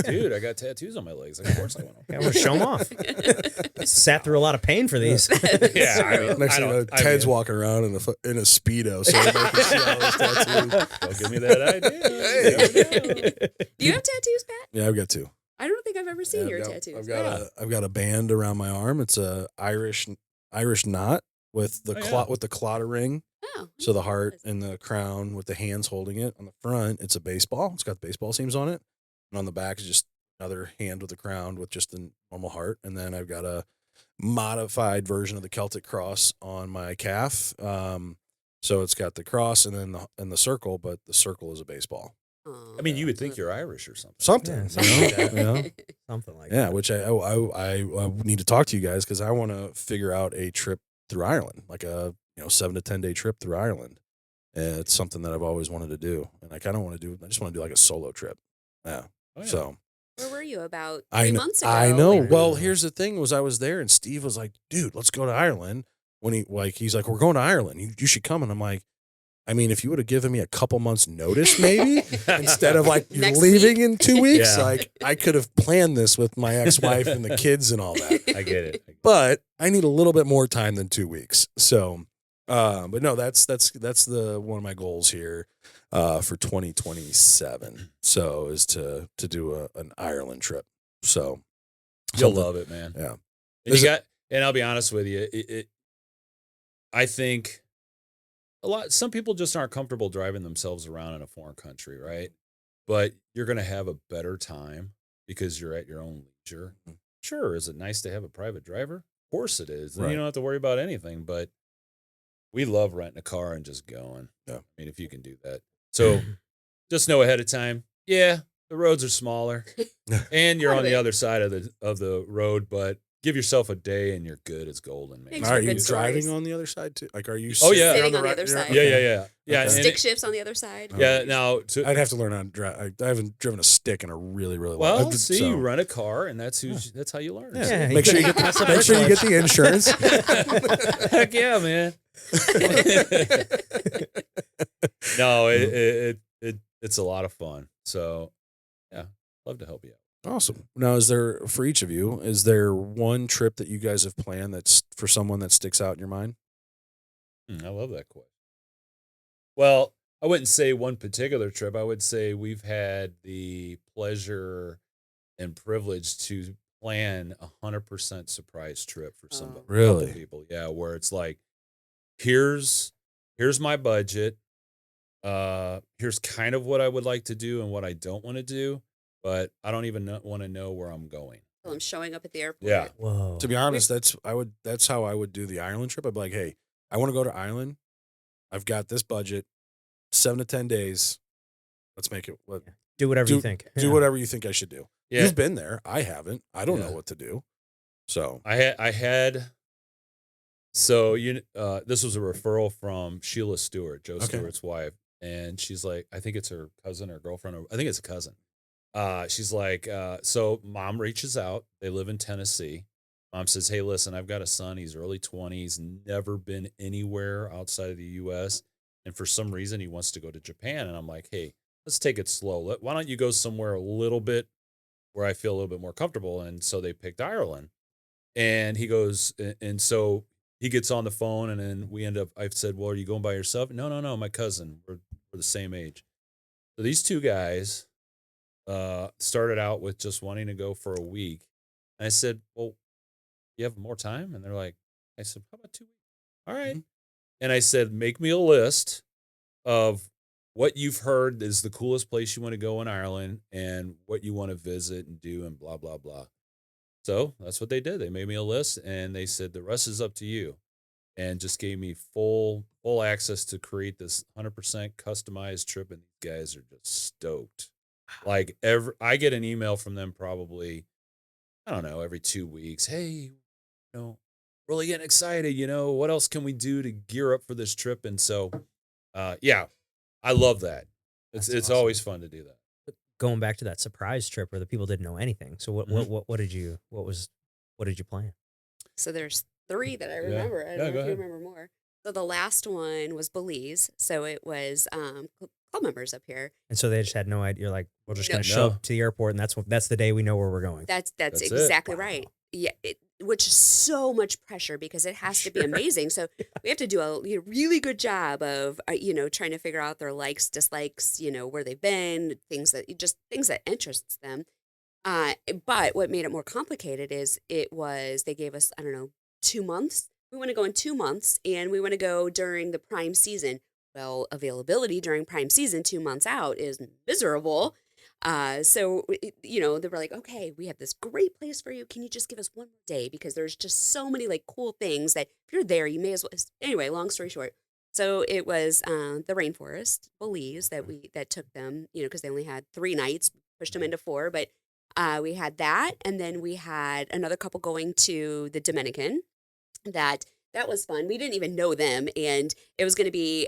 Dude, I got tattoos on my legs. Like, of course I want I want to show them off. Sat through a lot of pain for these. Yeah, I mean, Next thing you know, Ted's walking around in a Speedo, so everybody can see all his tattoos. Don't give me that idea. Do you have tattoos, Pat? Yeah, I've got 2. I don't think I've ever seen your I've got- tattoos. I've got a band around my arm. It's a Irish knot with the Oh, yeah. with the clotter ring. Oh, So the heart and the crown with the hands holding it. On the front, it's a baseball. It's got baseball seams on it. And on the back is just another hand with a crown with just the normal heart, and then I've got a modified version of the Celtic cross on my calf. So it's got the cross and then the circle, but the circle is a baseball. I mean, you would think you're Irish or something. Something, Yeah, you something like that. know? Something like Yeah, that. which I need to talk to you guys because I want to figure out a trip through Ireland, like a 7 to 10 day trip through Ireland. It's something that I've always wanted to do, and I kind of want to do. I just want to do like a solo trip. Yeah. Oh, yeah. So Where were you about I 3 kn- months ago? I know. Like, Well, here's the thing: was I was there, and Steve was like, "Dude, let's go to Ireland." When he's like, "We're going to Ireland. You should come." And I'm like, I mean, if you would have given me a couple months notice, maybe instead of like you're Next leaving in 2 weeks, Yeah. like I could have planned this with my ex-wife and the kids and all that. I get it. But I need a little bit more time than 2 weeks. So, but no, that's the one of my goals here for 2027. So is to do an Ireland trip. So You'll something- love it, man. Yeah. And I'll be honest with you. I think some people just aren't comfortable driving themselves around in a foreign country, right? But you're going to have a better time because you're at your own leisure. Sure, is it nice to have a private driver? Of course it is. Then Right. you don't have to worry about anything. But we love renting a car and just going. Yeah. I mean, if you can do that. So just know ahead of time. Yeah, the roads are smaller, and you're on the other side of the road. But give yourself a day, and you're good as golden, man. Thanks Are for you good driving stories. on the other side too? Like, are you? Oh, yeah. Sitting on the right- other you're- side. Yeah. Okay. And Stick shifts on the other side. Yeah. Now, I'd have to learn how to drive. I haven't driven a stick in a really, really long well, time. see, So- you rent a car, and that's how you learn. Yeah. Yeah, Make sure you get That's a make sure you get the insurance. Heck yeah, man. No, it's a lot of fun. So, yeah, love to help you out. Awesome. Now, for each of you, is there one trip that you guys have planned that's for someone that sticks out in your mind? I love that question. Well, I wouldn't say one particular trip. I would say we've had the pleasure and privilege to plan 100% surprise trip for somebody. Oh. Really? Couple people, yeah, where it's like, here's my budget. Here's kind of what I would like to do and what I don't want to do, but I don't even want to know where I'm going. Well, I'm showing up at the airport. Yeah. Whoa. To be honest, that's how I would do the Ireland trip. I'd be like, hey, I want to go to Ireland. I've got this budget, 7 to 10 days. Let's make it. Do whatever you think. Do Yeah. whatever you think I should do. Yeah. You've been there. I haven't. I don't know Yeah. what to do. So I had so this was a referral from Sheila Stewart, Joe Okay. Stewart's wife, and she's like, I think it's her cousin or girlfriend, or I think it's a cousin. She's like, so mom reaches out. They live in Tennessee. Mom says, hey, listen, I've got a son. He's early 20s, never been anywhere outside of the U.S. And for some reason, he wants to go to Japan. And I'm like, hey, let's take it slow. Why don't you go somewhere a little bit where I feel a little bit more comfortable? And so they picked Ireland. And he goes, and so he gets on the phone, and then we end up, I've said, well, are you going by yourself? No, my cousin. We're the same age. So these two guys started out with just wanting to go for a week. And I said, well, you have more time? And they're like, I said, how about 2 weeks? All right. Mm-hmm. And I said, make me a list of what you've heard is the coolest place you want to go in Ireland and what you want to visit and do and blah, blah, blah. So that's what they did. They made me a list, and they said, the rest is up to you, and just gave me full access to create this 100% customized trip. And these guys are just stoked. Like I get an email from them probably, I don't know, every 2 weeks. Hey, really getting excited. What else can we do to gear up for this trip? And so, yeah, I love that. It's That's awesome. always fun to do that. Going back to that surprise trip where the people didn't know anything. So what did you plan? So there's 3 that I remember. I Yeah, don't go know if you ahead. remember more. So the last one was Belize. So it was club members up here. And so they just had no idea. You're like, we're just No. going to show No. up to the airport, and that's the day we know where we're going. That's That's it. exactly Wow. right. Yeah, which is so much pressure because it has to be Sure. amazing. So we have to do a really good job of trying to figure out their likes, dislikes, where they've been, things that interests them. But what made it more complicated is they gave us, I don't know, 2 months. We want to go in 2 months, and we want to go during the prime season. Well, availability during prime season 2 months out is miserable. So they were like, okay, we have this great place for you. Can you just give us one more day? Because there's just so many like cool things that if you're there, you may as well. Anyway, long story short. So it was the rainforest, Belize, that took them, because they only had 3 nights, pushed them into 4. But we had that, and then we had another couple going to the Dominican. That was fun. We didn't even know them, and it was going to be.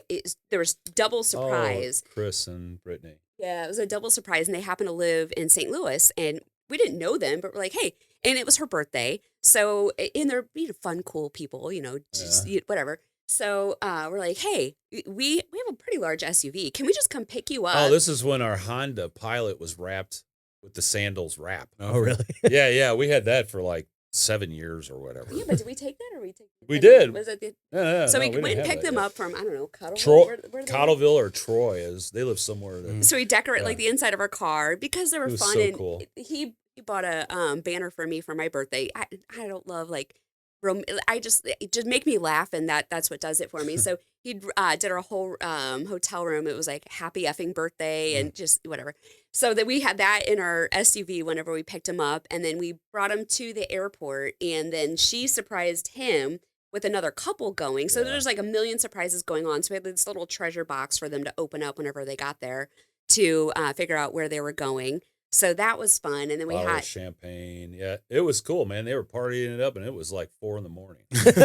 There was double surprise. Oh, Chris and Brittany. Yeah, it was a double surprise, and they happen to live in St. Louis, and we didn't know them, but we're like, hey, and it was her birthday, so and they're fun, cool people, just whatever. So we're like, hey, we have a pretty large SUV. Can we just come pick you up? Oh, this is when our Honda Pilot was wrapped with the sandals wrap. Oh, really? Yeah, we had that for like 7 years or whatever. Yeah, but did we take that or we take? We did. Was it? Yeah. So we didn't went and have picked that them yet. up from, I don't know, Cottleville. Where Cottleville or Troy they live somewhere. So we decorate like the inside of our car because they were It was fun. so And cool. he bought a banner for me for my birthday. I don't love like it just make me laugh, and that's what does it for me. So he did our whole hotel room. It was like happy effing birthday and just whatever. So that we had that in our SUV whenever we picked him up, and then we brought him to the airport, and then she surprised him with another couple going. So there's like a million surprises going on. So we had this little treasure box for them to open up whenever they got there to figure out where they were going. So that was fun. And then we Bottle of had champagne. Yeah, it was cool, man. They were partying it up, and it was like 4 a.m. Great.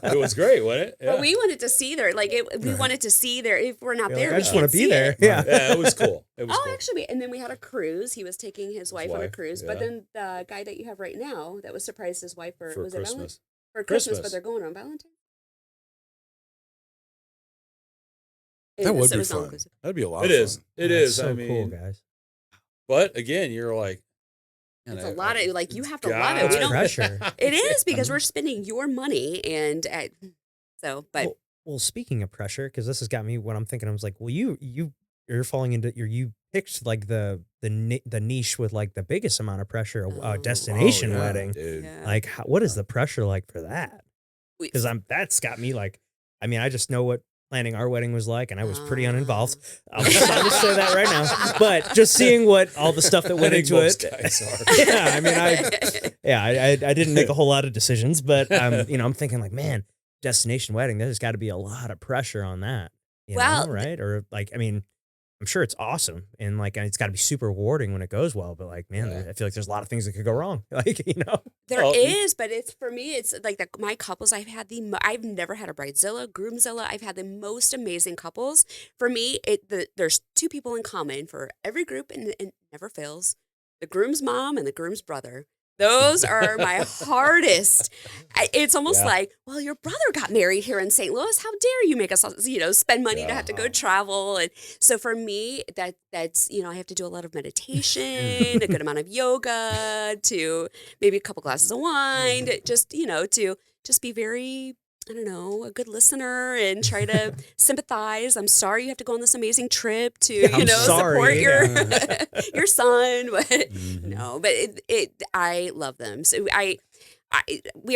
It was great, wasn't it? Yeah. But we wanted to see their, we wanted to see their, if we're not You're there, like, I we just can't want to be see there. it. Yeah. Yeah, it was cool. It was Oh, cool. actually, and then we had a cruise. He was taking his wife on a wife, cruise. yeah. But then the guy that you have right now that was surprised his wife for was it Christmas. for Christmas, but Christmas. they're going on Valentine's. That would So it be was fun. all-inclusive. That'd be a lot It of is. fun. It That's is. so I mean, cool, guys. but again, you're like, It's a lot of like you have to love God. it. We It's don't. pressure. It is because we're spending your money, and but Well, speaking of pressure, because this has got me. What I'm thinking, I was like, well, you're falling into you picked like the niche with like the biggest amount of pressure, Oh. destination Oh, yeah. wedding. dude. yeah. Like, what is the pressure like for that? We- Because that's got me like, I mean, I just know what planning our wedding was like, and I was pretty uninvolved. I'll just say that right now. But just seeing what all the stuff that I went think into most it, guys are. yeah, I mean, I didn't make a whole lot of decisions, but I'm thinking like, man, destination wedding, there's got to be a lot of pressure on that. Well, right? Or like, I mean, I'm sure it's awesome and like it's got to be super rewarding when it goes well, but like, man, Yeah. I feel like there's a lot of things that could go wrong. Like, There Well, is, but it's for me. It's like my couples. I've never had a bridezilla, groomzilla. I've had the most amazing couples. For me, there's 2 people in common for every group, and it never fails: the groom's mom and the groom's brother. Those are my hardest. It's almost Yeah. like, well, your brother got married here in St. Louis. How dare you make us, spend money to have to go Yeah. travel? And so for me, that's I have to do a lot of meditation, a good amount of yoga, to maybe a couple glasses of wine, just to just be very, I don't know, a good listener and try to sympathize. I'm sorry you have to go on this amazing trip to, I'm support sorry. your your son, but Mhm. no, but I love them. So I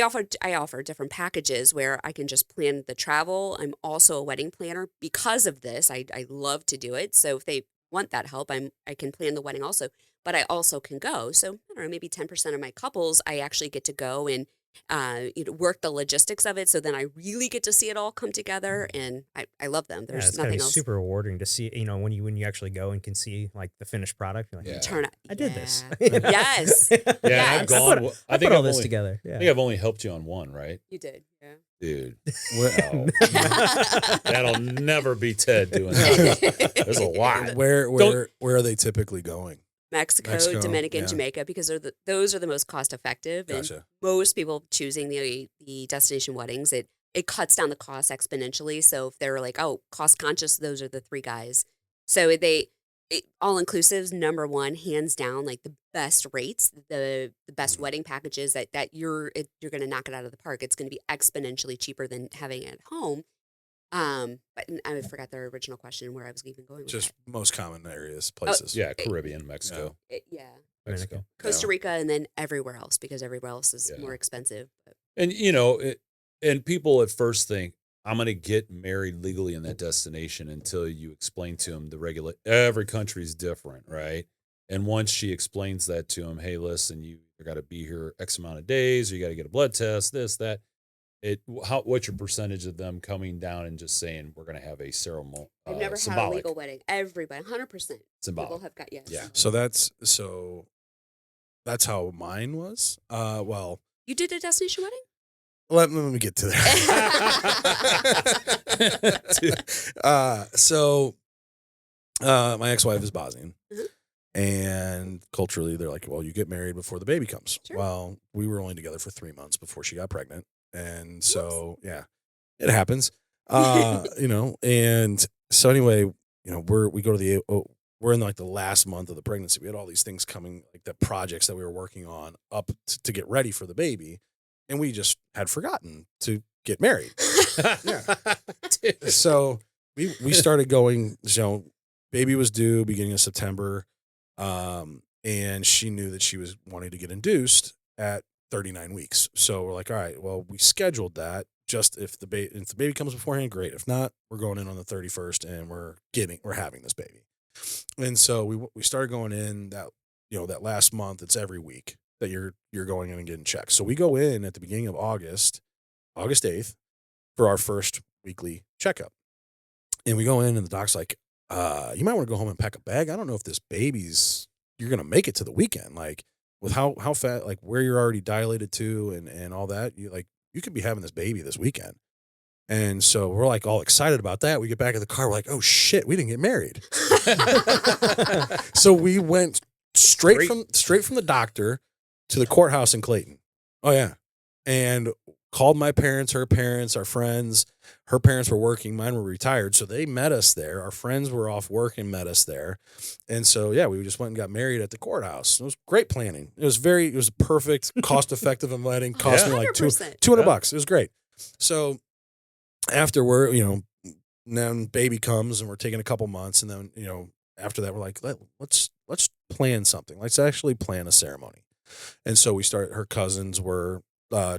offer different packages where I can just plan the travel. I'm also a wedding planner because of this. I love to do it. So if they want that help, I can plan the wedding also, but I also can go. So I don't know, maybe 10% of my couples, I actually get to go and work the logistics of it. So then I really get to see it all come together, and I love them. yeah, There's it's gotta nothing be else. super rewarding to see, when you actually go and can see like the finished product. You're like, Yeah. Turn out. I did this. Yeah. Yes. Yeah, Yes. I've gone. I I put think all I've this only, together. I Yeah. think I've only helped you on one, right, You did. Yeah. dude? Where, That'll never be Ted doing that. There's a lot. where are they typically going? Mexico, Dominican, yeah. Jamaica, because those are the most cost effective. And Gotcha. most people choosing the destination weddings, it cuts down the cost exponentially. So if they're like, oh, cost conscious, those are the 3 guys. So all inclusives, number 1, hands down, like the best rates, the best wedding packages that you're going to knock it out of the park. It's going to be exponentially cheaper than having it at home. But I forgot their original question where I was even going with Just that. most common areas, places. Yeah, Caribbean, Mexico, Yeah. Mexico. Costa Rica, and then everywhere else, because everywhere else is Yeah. more expensive. But And and people at first think I'm going to get married legally in that destination until you explain to him every country is different, right? And once she explains that to him, hey, listen, you got to be here X amount of days, or you got to get a blood test, this, that. What's your percentage of them coming down and just saying we're going to have a ceremony? I've never had a symbolic. legal wedding. Everybody, 100%. Symbolic. People have got yes. Yeah. So that's how mine was. Well, You did a destination wedding? let me get to that. My ex-wife is Bosnian. Mhm. And culturally, they're like, well, you get married before the baby comes. Sure. Well, we were only together for 3 months before she got pregnant. And so, yeah, it happens. And so anyway, we go to we're in like the last month of the pregnancy. We had all these things coming, like the projects that we were working on up to get ready for the baby. And we just had forgotten to get married. Yeah. So we started going, baby was due beginning of September. And she knew that she was wanting to get induced at 39 weeks. So we're like, all right, well, we scheduled that. Just if the baby comes beforehand, great. If not, we're going in on the 31st and we're having this baby. And so we started going in that last month. It's every week that you're going in and getting checked. So we go in at the beginning of August 8th for our first weekly checkup. And we go in and the doc's like, you might want to go home and pack a bag. I don't know if this you're going to make it to the weekend. Like with how fat, like where you're already dilated to and all that, you could be having this baby this weekend. And so we're like all excited about that. We get back in the car. We're like, oh shit, we didn't get married. So we went straight from the doctor to the courthouse in Clayton. Oh yeah. And called my parents, her parents, our friends. Her parents were working. Mine were retired. So they met us there. Our friends were off work and met us there. And so, yeah, we just went and got married at the courthouse. It was great planning. It was a perfect, cost-effective wedding. Cost me like $200. It was great. So after then baby comes and we're taking a couple months. And then, after that, we're like, let's plan something. Let's actually plan a ceremony. And so her cousins were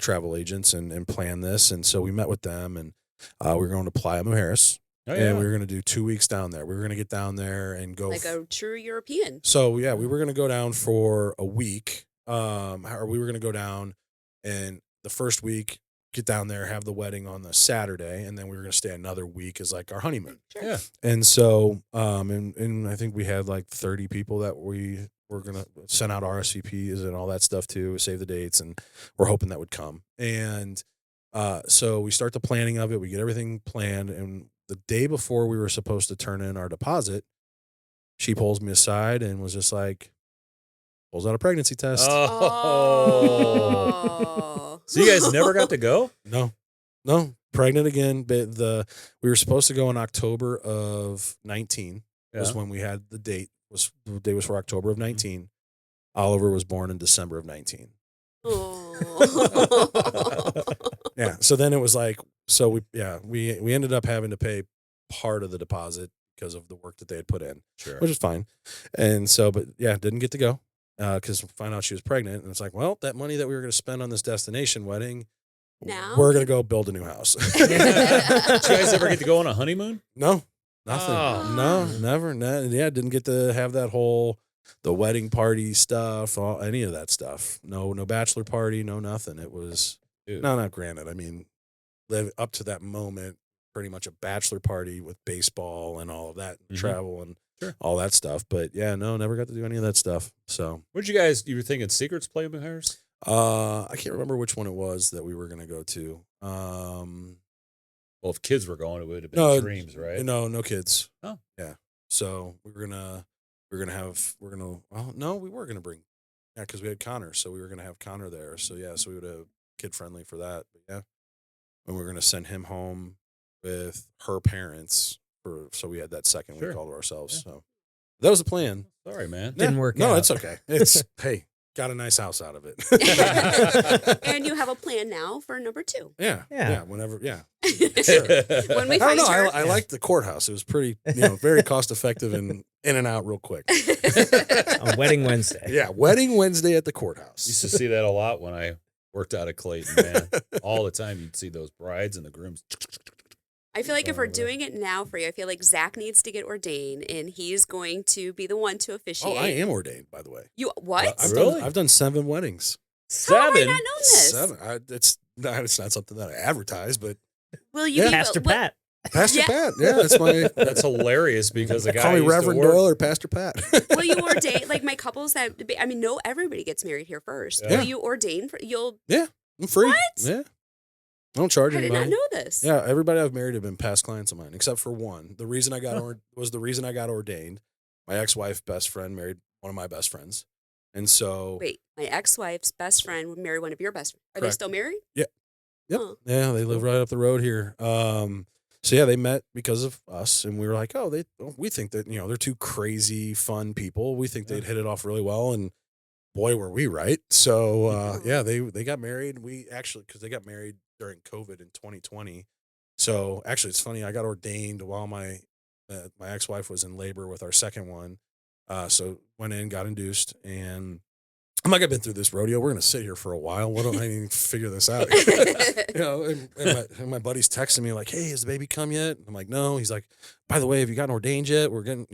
travel agents and planned this. And so we met with them and we were going to Playa Mujeres. Oh, yeah. And we were going to do 2 weeks down there. We were going to get down there and go. Like a true European. So, yeah, we were going to go down for a week. Or we were going to go down and the first week, get down there, have the wedding on the Saturday. And then we were going to stay another week as like our honeymoon. Sure. Yeah. And so, and I think we had like 30 people that we were going to send out RSVPs and all that stuff too, save the dates. And we're hoping that would come. And so we start the planning of it. We get everything planned. And the day before we were supposed to turn in our deposit, she pulls me aside and was just like, pulls out a pregnancy test. Oh. So you guys never got to go? No, pregnant again. But we were supposed to go in October of 19 was when we had the date. The day was for October of 19. Mm-hmm. Oliver was born in December of 19. Yeah. So then it was like, we ended up having to pay part of the deposit because of the work that they had put in, sure, which is fine. And so, but yeah, didn't get to go because find out she was pregnant. And it's like, well, that money that we were going to spend on this destination wedding, now we're going to go build a new house. Did you guys ever get to go on a honeymoon? No, nothing. Oh. No, never. Didn't get to have that the wedding party stuff, any of that stuff. No bachelor party, no nothing. It was, not granted. I mean, live up to that moment, pretty much a bachelor party with baseball and all of that, mm-hmm. travel and all that stuff. But yeah, no, never got to do any of that stuff. So where'd you were thinking Secrets Play Mujeres? I can't remember which one it was that we were going to go to. Well, if kids were going, it would have been Dreams, right? No kids. Oh, yeah. So we were gonna bring, because we had Connor, so we were gonna have Connor there. So yeah, so we would have kid friendly for that. But yeah, and we were gonna send him home with her parents so we had that second week all to ourselves. Yeah. So that was the plan. Sorry, man, didn't work out. No, it's okay. It's hey. Got a nice house out of it. And you have a plan now for number 2. Yeah. Whenever, yeah. Sure. When we find her. I liked the courthouse. It was pretty, very cost effective and in and out real quick. On Wedding Wednesday. Yeah, Wedding Wednesday at the courthouse. Used to see that a lot when I worked out at Clayton, man. All the time you'd see those brides and the grooms. I feel like if we're doing it now for you, I feel like Zach needs to get ordained, and he's going to be the one to officiate. Oh, I am ordained, by the way. You what? I've done 7 weddings. How have I 7? not known this? 7. It's not something that I advertise, but Will you Yeah. be Pastor Pat. Pastor Yeah. Pat. Yeah, that's my. That's hilarious because the guy Call me used to Reverend work- Doyle or Pastor Pat. Will you ordain like my couples that? I mean, no, everybody gets married here first. Yeah. Will you ordain? You'll. I'm free. What? Yeah. I don't charge I did anybody. not know this. Yeah, everybody I've married have been past clients of mine, except for one. The reason I got ordained. My ex-wife, best friend, married one of my best friends, and so Wait, my ex-wife's best friend would marry one of your best friends. Are they Correct. still married? Yep. Huh. yeah, they live right up the road here. So yeah, they met because of us, and we were like, we think that they're two crazy, fun people. We think they'd hit it off really well, and boy, were we right. So yeah, they got married. We actually because they got married during COVID in 2020. So actually, it's funny. I got ordained while my ex-wife was in labor with our second one. So went in, got induced, and I'm like, I've been through this rodeo. We're gonna sit here for a while. Why don't I even figure this out? And my buddy's texting me like, "Hey, has the baby come yet?" I'm like, "No." He's like, "By the way, have you gotten ordained yet? We're getting,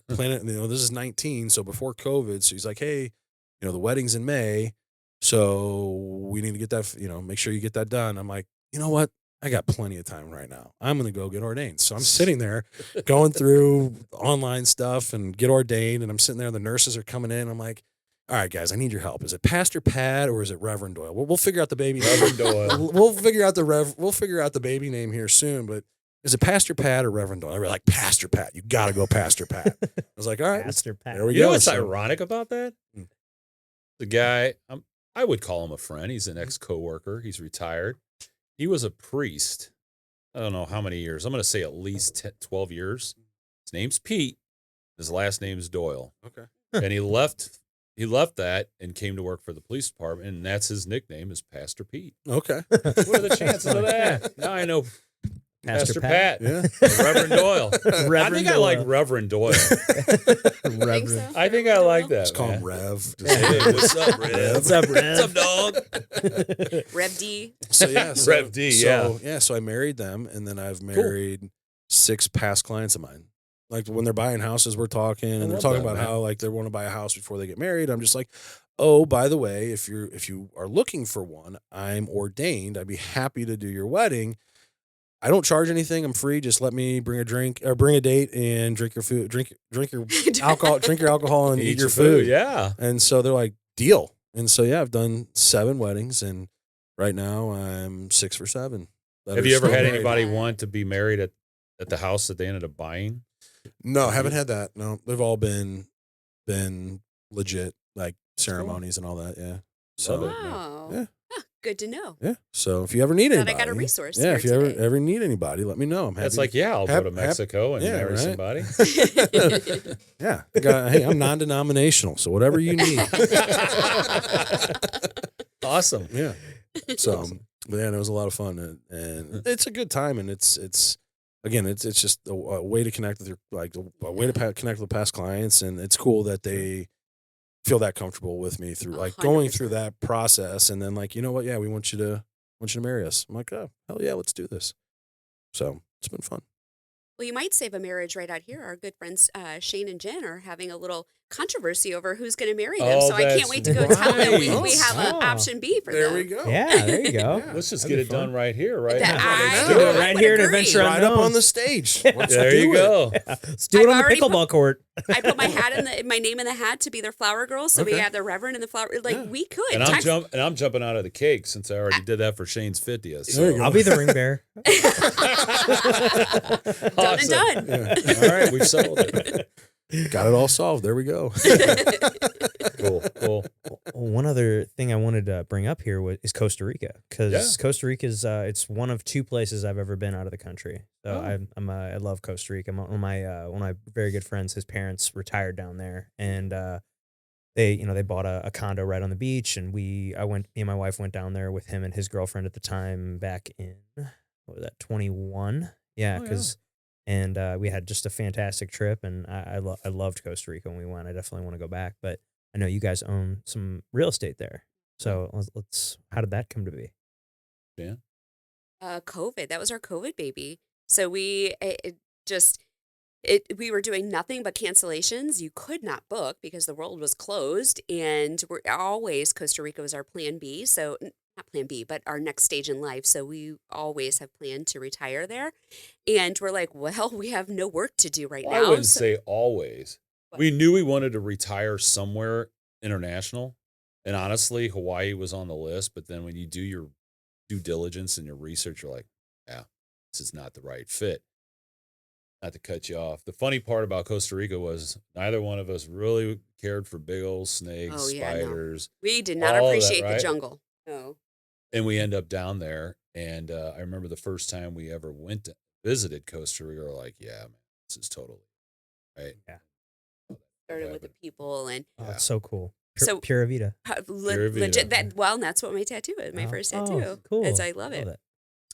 planning. This is 19, so before COVID." So he's like, "Hey, the wedding's in May, so we need to get that. Make sure you get that done." I'm like, "You know what? I got plenty of time right now. I'm gonna go get ordained." So I'm sitting there, going through online stuff and get ordained, and I'm sitting there. The nurses are coming in. I'm like, "All right, guys, I need your help. Is it Pastor Pat or is it Reverend Doyle? We'll figure out the baby name. Reverend Doyle. We'll figure out the baby name here soon. But is it Pastor Pat or Reverend Doyle?" They were like, "Pastor Pat. You got to go Pastor Pat." I was like, "All right, Pastor Pat. there we You go." know what's So- ironic about that? Hmm. The guy, I would call him a friend. He's an ex-coworker. He's retired. He was a priest. I don't know how many years. I'm going to say at least 10, 12 years. His name's Pete. His last name's Doyle. Okay. And he left that and came to work for the police department, and that's his nickname is Pastor Pete. Okay. What are the chances of that? Now I know Pastor Pat. Yeah. Reverend Doyle. I think I like Reverend Doyle. Think so? I think I like that. Just call him man. Rev. Hey, what's up, Rev? What's up, Rev? What's up, dog? Rev D. So yeah, Rev D, So I married them, and then I've married 6 past clients of mine. Like when they're buying houses, we're talking, and they're love talking that, about man. how like they want to buy a house before they get married. I'm just like, "Oh, by the way, if you are looking for one, I'm ordained. I'd be happy to do your wedding. I don't charge anything. I'm free. Just let me bring a drink or bring a date and drink your food, drink your alcohol, and eat your food." Yeah. And so they're like, "Deal." And so yeah, I've done 7 weddings, and right now I'm 6 for 7. that Have are you ever still had married. anybody want to be married at the house that they ended up buying? No, haven't had that. No, they've all been legit, like ceremonies and all that. Yeah. So Love it. Wow. Yeah. Huh, good to know. yeah. So if you ever need Glad anybody, I got a resource Yeah, here if you today. ever need anybody, let me know. I'm happy. That's like, yeah, I'll hap- go to hap- Mexico and yeah, marry right. somebody. Yeah. Hey, I'm non-denominational, so whatever you need. Awesome. Yeah. So, but yeah, it was a lot of fun, and it's a good time, and it's again, it's just a way to connect with a way to connect with past clients, and it's cool that they feel that comfortable with me through like going through 100%. that process, and then like, you know what, yeah, we want you to marry us. I'm like, oh hell yeah, let's do this. So it's been fun. Well, you might save a marriage right out here. Our good friends Shane and Jen are having a little controversy over who's going to marry them. Oh, So I can't that's wait to go tell them we right. have an Oh. option B for There them. we go. Yeah, there you go. Yeah. Let's just That'd get be it fun. done right here, right? That now. I- Do it I right would here at agree. Adventure Right up Unknown. on the stage. Let's There do you it. go. Let's do it I've on the already pickleball court. I put my my name in the hat to be their flower girl. So we Okay. have the Reverend and the flower. Like Yeah. we could. And Time- I'm jumping out of the cake since I already did that for Shane's 50th. There you So. go. I'll be the ring bearer. done and done. Yeah. All right, we've settled it. Got it all solved. There we go. Cool. One other thing I wanted to bring up here is Costa Rica, because Yeah. Costa Rica is it's one of 2 places I've ever been out of the country. So Oh. I love Costa Rica. One of my very good friends, his parents retired down there, and they bought a condo right on the beach, and me and my wife went down there with him and his girlfriend at the time back in what was that 21? Yeah, Oh, yeah. because. And we had just a fantastic trip, and I loved Costa Rica when we went. I definitely want to go back, but I know you guys own some real estate there. So let's how did that come to be? COVID. That was our COVID baby. So we were doing nothing but cancellations. You could not book because the world was closed, and we're always Costa Rica was our plan B. So not plan B, but our next stage in life. So we always have planned to retire there, and we're like, well, we have no work to do right I now. wouldn't So, say always. What? We knew we wanted to retire somewhere international. And honestly, Hawaii was on the list. But then when you do your due diligence and your research, you're like, yeah, this is not the right fit. Not to cut you off. The funny part about Costa Rica was neither one of us really cared for big old snakes, oh yeah, no, spiders, we did not all of that, appreciate the right? jungle. No. And we end up down there. And I remember the first time we ever went to visited Costa Rica, we were like, yeah, man, this is totally right. Yeah. Started Yeah, with the but people, and Oh, yeah. it's so cool. So- Pura Vida. Pura Vida. legit that. Well, and that's what my tattoo is. My first tattoo. Cool. Is I love it.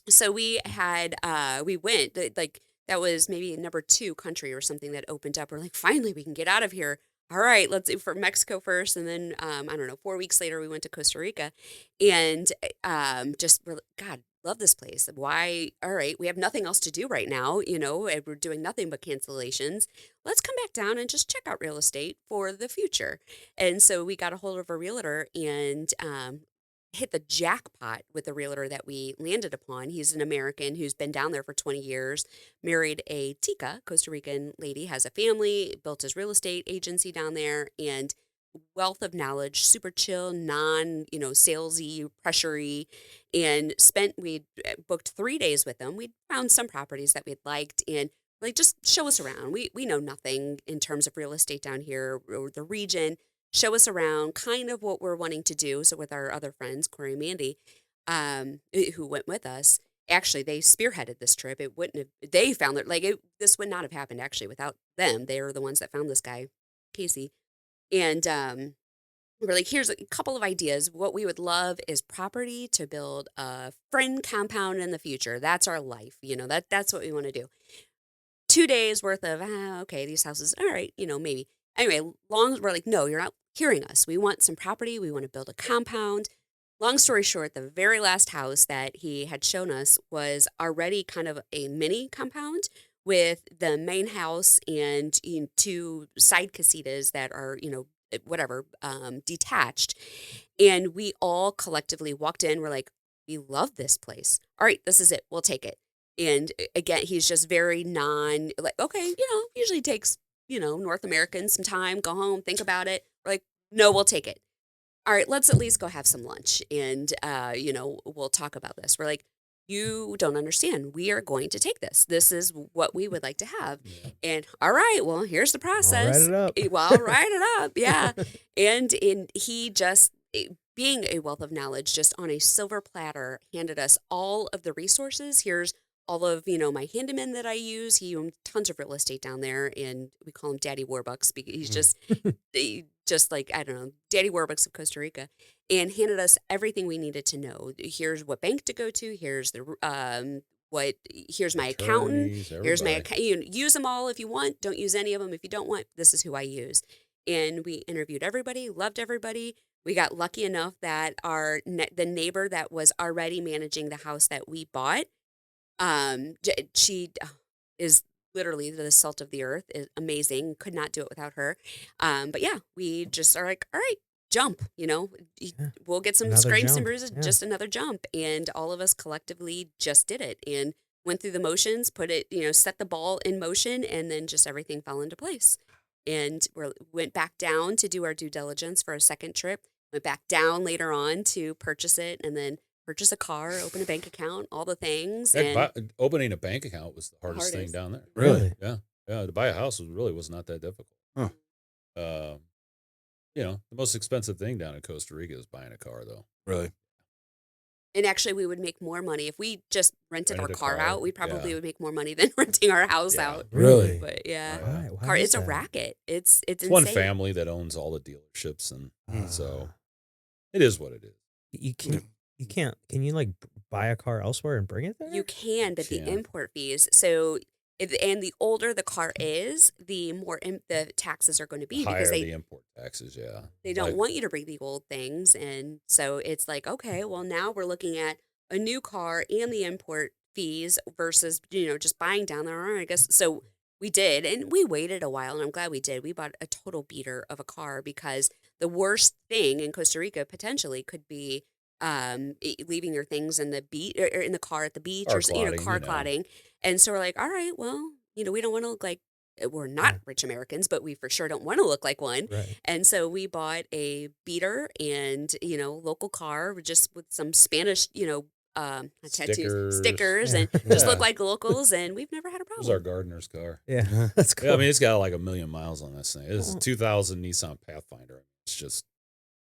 So we had we went like that was maybe number 2 country or something that opened up. We're like, finally we can get out of here. All right, let's for Mexico first, and then I don't know, 4 weeks later we went to Costa Rica, and just God, love this place. Why? All right, we have nothing else to do right now, and we're doing nothing but cancellations. Let's come back down and just check out real estate for the future. And so we got a hold of a realtor and hit the jackpot with the realtor that we landed upon. He's an American who's been down there for 20 years, married a Tica, Costa Rican lady, has a family, built his real estate agency down there, and wealth of knowledge, super chill, salesy, pressury, and we booked 3 days with him. We found some properties that we'd liked, and like, just show us around. We know nothing in terms of real estate down here or the region. Show us around, kind of what we're wanting to do. So with our other friends, Corey and Mandy, who went with us, actually they spearheaded this trip. It wouldn't have. They found that this would not have happened actually without them. They were the ones that found this guy, Casey, and we're like, here's a couple of ideas. What we would love is property to build a friend compound in the future. That's our life. That's what we want to do. 2 days worth of, okay, these houses, all right, maybe. Anyway, we're like, no, you're not hearing us. We want some property. We want to build a compound. Long story short, the very last house that he had shown us was already kind of a mini compound with the main house and 2 side casitas that are, detached. And we all collectively walked in. We're like, we love this place. All right, this is it. We'll take it. And again, he's just very okay, usually takes, North Americans some time, go home, think about it. We're like, no, we'll take it. All right, let's at least go have some lunch and, we'll talk about this. We're like, you don't understand. We are going to take this. This is what we would like to have. Yeah. And all right, well, here's the process. I'll write it up. Well, I'll write it up. Yeah. And he just, being a wealth of knowledge, just on a silver platter, handed us all of the resources. Here's all of, my handyman that I use. He owned tons of real estate down there, and we call him Daddy Warbucks because he's just like, I don't know, Daddy Warbucks of Costa Rica, and handed us everything we needed to know. Here's what bank to go to. Here's here's my accountant. Attorneys, Here's my everybody. account. Use them all if you want. Don't use any of them if you don't want. This is who I use. And we interviewed everybody, loved everybody. We got lucky enough that the neighbor that was already managing the house that we bought, she is literally the salt of the earth, is amazing. Could not do it without her. But yeah, we just are like, all right, jump, we'll get some Another scrapes and jump, bruises, yeah. just another jump. And all of us collectively just did it and went through the motions, put it, set the ball in motion, and then just everything fell into place. And went back down to do our due diligence for a second trip, went back down later on to purchase it, and then purchase a car, open a bank account, all the things. Heck, And opening a bank account was the hardest thing Hardest. down there. Really? Yeah. Yeah. To buy a house was not that difficult. Huh. The most expensive thing down in Costa Rica is buying a car, though. Really? And actually, we would make more money if we just rented our Rented a car car, out. We probably yeah. would make more money than renting our house Yeah. out. Really? But yeah, Why is it's a that? racket. It's It's insane. one family that owns all the dealerships, and so it is what it is. You can't. Can you buy a car elsewhere and bring it there? You can, but the Can. import fees. So, and the older the car is, the more the taxes are going to be Higher because the import taxes, yeah. they don't Like, want you to bring the old things. And so it's like, okay, well, now we're looking at a new car and the import fees versus, just buying down there. I guess so. We did, and we waited a while, and I'm glad we did. We bought a total beater of a car because the worst thing in Costa Rica potentially could be leaving your things in the beach or in the car at the beach, Car or clotting, car clotting. And so we're like, all right, well, we don't want to look like we're not rich Americans, but we for sure don't want to look like one. Right. And so we bought a beater and local car just with some Spanish tattoos, stickers, Yeah. and just Yeah. look like locals, and we've never had a It was our problem. gardener's car. Yeah. That's cool. Yeah, I mean, it's got like 1 million miles on this thing. It's a Well- 2000 Nissan Pathfinder. It's just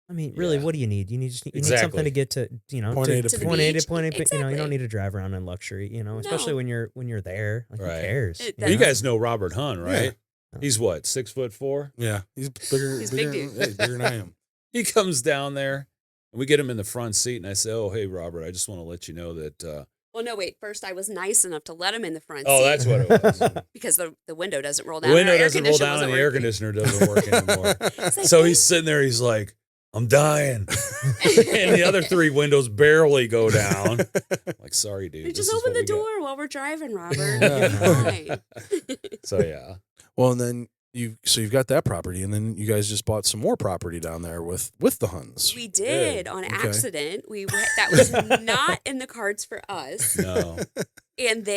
Really, Yeah. what do you need? You need something Exactly. to get to, Point A to To the point A to beach. point A. But, you Exactly. don't need to drive around in luxury. Especially No. when you're there. Like, Right. who cares? you guys know Robert Hunt, right? Yeah. He's what, 6'4"? Yeah, he's bigger. He's bigger, big dude. yeah, he's bigger than I am. He comes down there, and we get him in the front seat, and I say, "Oh, hey, Robert, I just want to let you know that." Well, no, wait. First, I was nice enough to let him in the front Oh, seat that's what it was. because the window doesn't roll The down. window our air doesn't roll conditioner down, and wasn't the air working. conditioner doesn't work anymore. It's like, So "Hey." he's sitting there. He's like, "I'm dying," and the other 3 windows barely go down. Like, sorry, dude. You this just is open what the we got. door while we're driving, Robert. You'll be fine. So yeah, Well, and then you've got that property, and then you guys just bought some more property down there with the Huns. We did Good. on Okay. accident. That was not in the cards for us. no, And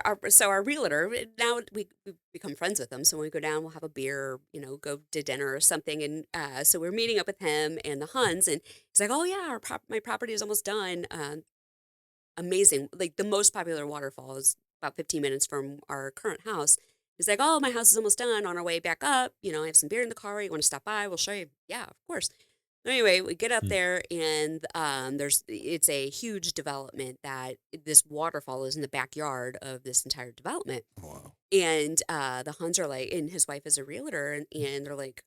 our realtor, now we become friends with them. So when we go down, we'll have a beer, go to dinner or something. And so we're meeting up with him and the Huns. And he's like, oh, yeah, my property is almost done. Amazing. Like the most popular waterfall is about 15 minutes from our current house. He's like, oh, my house is almost done. On our way back up, I have some beer in the car. You want to stop by? We'll show you. Yeah, of course. Anyway, we get up there, and it's a huge development that this waterfall is in the backyard of this entire development. Wow. And the Huns are like, and his wife is a realtor, and they're like,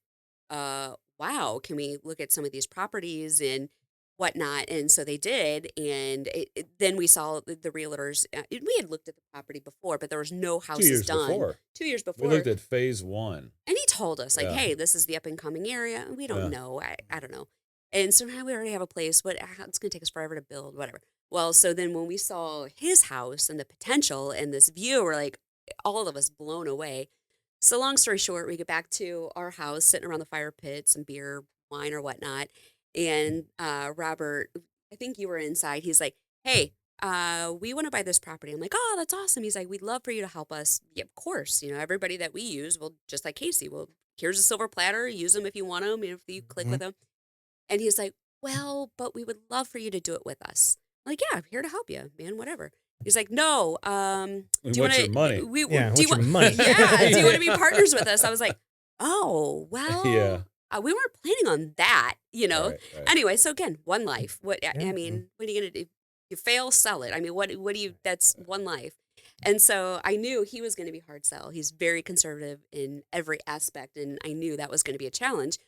wow, can we look at some of these properties and whatnot? And so they did, and then we saw the realtors. We had looked at the property before, but there was no 2 houses years done. before 2 years we before. looked at phase 1. And he told us, like, Yeah. hey, this is the up and coming area. And we don't Yeah. know. I don't know. And so now we already have a place. It's going to take us forever to build, whatever. Well, so then when we saw his house and the potential and this view, we're like, all of us blown away. So long story short, we get back to our house, sitting around the fire pit, some beer, wine, or whatnot. And Robert, I think you were inside. He's like, hey, we want to buy this property. I'm like, oh, that's awesome. He's like, we'd love for you to help us. Yeah, of course. Everybody that we use will, just like Casey, here's a silver platter. Use them if you want them, if you click with them. And he's like, well, but we would love for you to do it with us. I'm like, yeah, I'm here to help you, man, whatever. He's like, no. We Do you want want your money. Do you what's your money? Yeah. Do you want to be partners with us? I was like, oh, well. Yeah. We weren't planning on that, Right. Anyway, so again, one life. I Yeah. mean, what are you gonna do? You fail, sell it. I mean, what do you? That's one life. And so I knew he was going to be hard sell. He's very conservative in every aspect, and I knew that was going to be a challenge.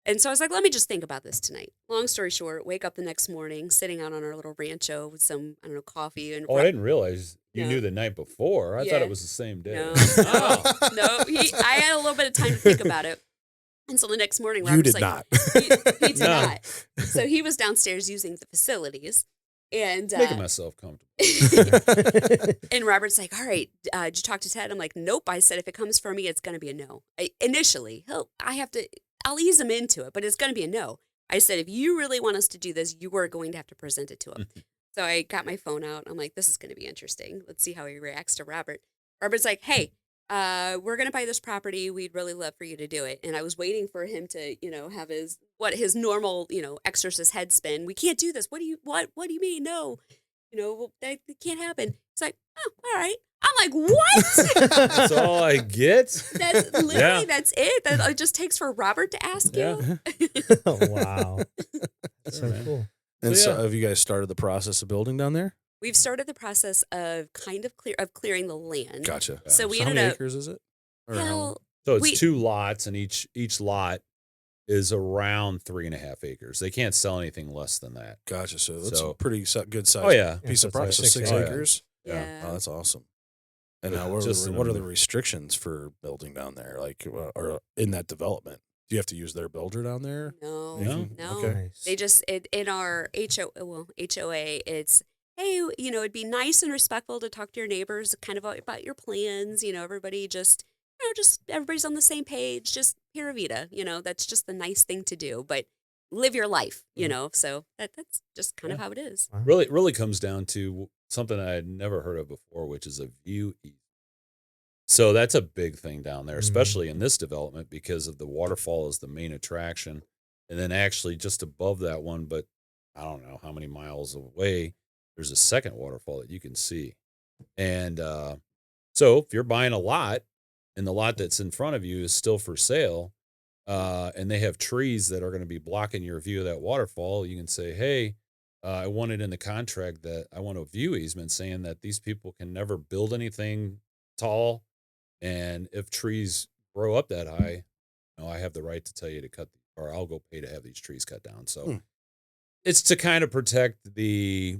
And so I was like, let me just think about this tonight. Long story short, wake up the next morning, sitting out on our little rancho with some, I don't know, coffee and Oh, I didn't realize you No. knew the night before. I thought Yeah. it was the same day. No, Oh. no. I had a little bit of time to think about it. And so the next morning, You Robert's did like, not. he did No. not. So he was downstairs using the facilities. And Making myself comfortable. and Robert's like, all right, did you talk to Ted? I'm like, nope. I said, if it comes for me, it's going to be a no. Initially, I'll ease him into it, but it's going to be a no. I said, if you really want us to do this, you are going to have to present it to him. So I got my phone out. I'm like, this is going to be interesting. Let's see how he reacts to Robert. Robert's like, hey, we're going to buy this property. We'd really love for you to do it. And I was waiting for him to, have his normal, exorcist head spin. We can't do this. What do you mean? No, that can't happen. It's like, oh, all right. I'm like, what? That's all I get. That's literally, Yeah. that's it. That it just takes for Robert to ask you. Oh, wow. That's so Yeah. cool. And So, so, yeah. have you guys started the process of building down there? We've started the process of kind of clearing the land. Gotcha. So we how ended many up, acres is it? Or how- well, So it's We- 2 lots, and each lot is around 3.5 acres. They can't sell anything less than that. Gotcha. So that's So- a pretty good size Oh yeah, piece so of it's like property. So 6 6 acres. acres. yeah. Oh, that's awesome. And Yeah, now, what just are, in what the are the middle. restrictions for building down there? Like, or in that development, do you have to use their builder down there? No, You No. can- no. Okay. Nice. They just, in our HOA, it's, hey, it'd be nice and respectful to talk to your neighbors kind of about your plans. Everybody just everybody's on the same page. Just pura vida, that's just the nice thing to do. But live your life, so that's just kind of Yeah. how it is. Wow. Really comes down to something I had never heard of before, which is a view easement. So that's a big thing down there, especially in this development, because of the waterfall is the main attraction. And then actually just above that one, but I don't know how many miles away, there's a second waterfall that you can see. And so if you're buying a lot and the lot that's in front of you is still for sale, and they have trees that are going to be blocking your view of that waterfall, you can say, hey, I want it in the contract that I want a view easement saying that these people can never build anything tall. And if trees grow up that high, I have the right to tell you to cut, or I'll go pay to have these trees cut down. So it's to kind of protect the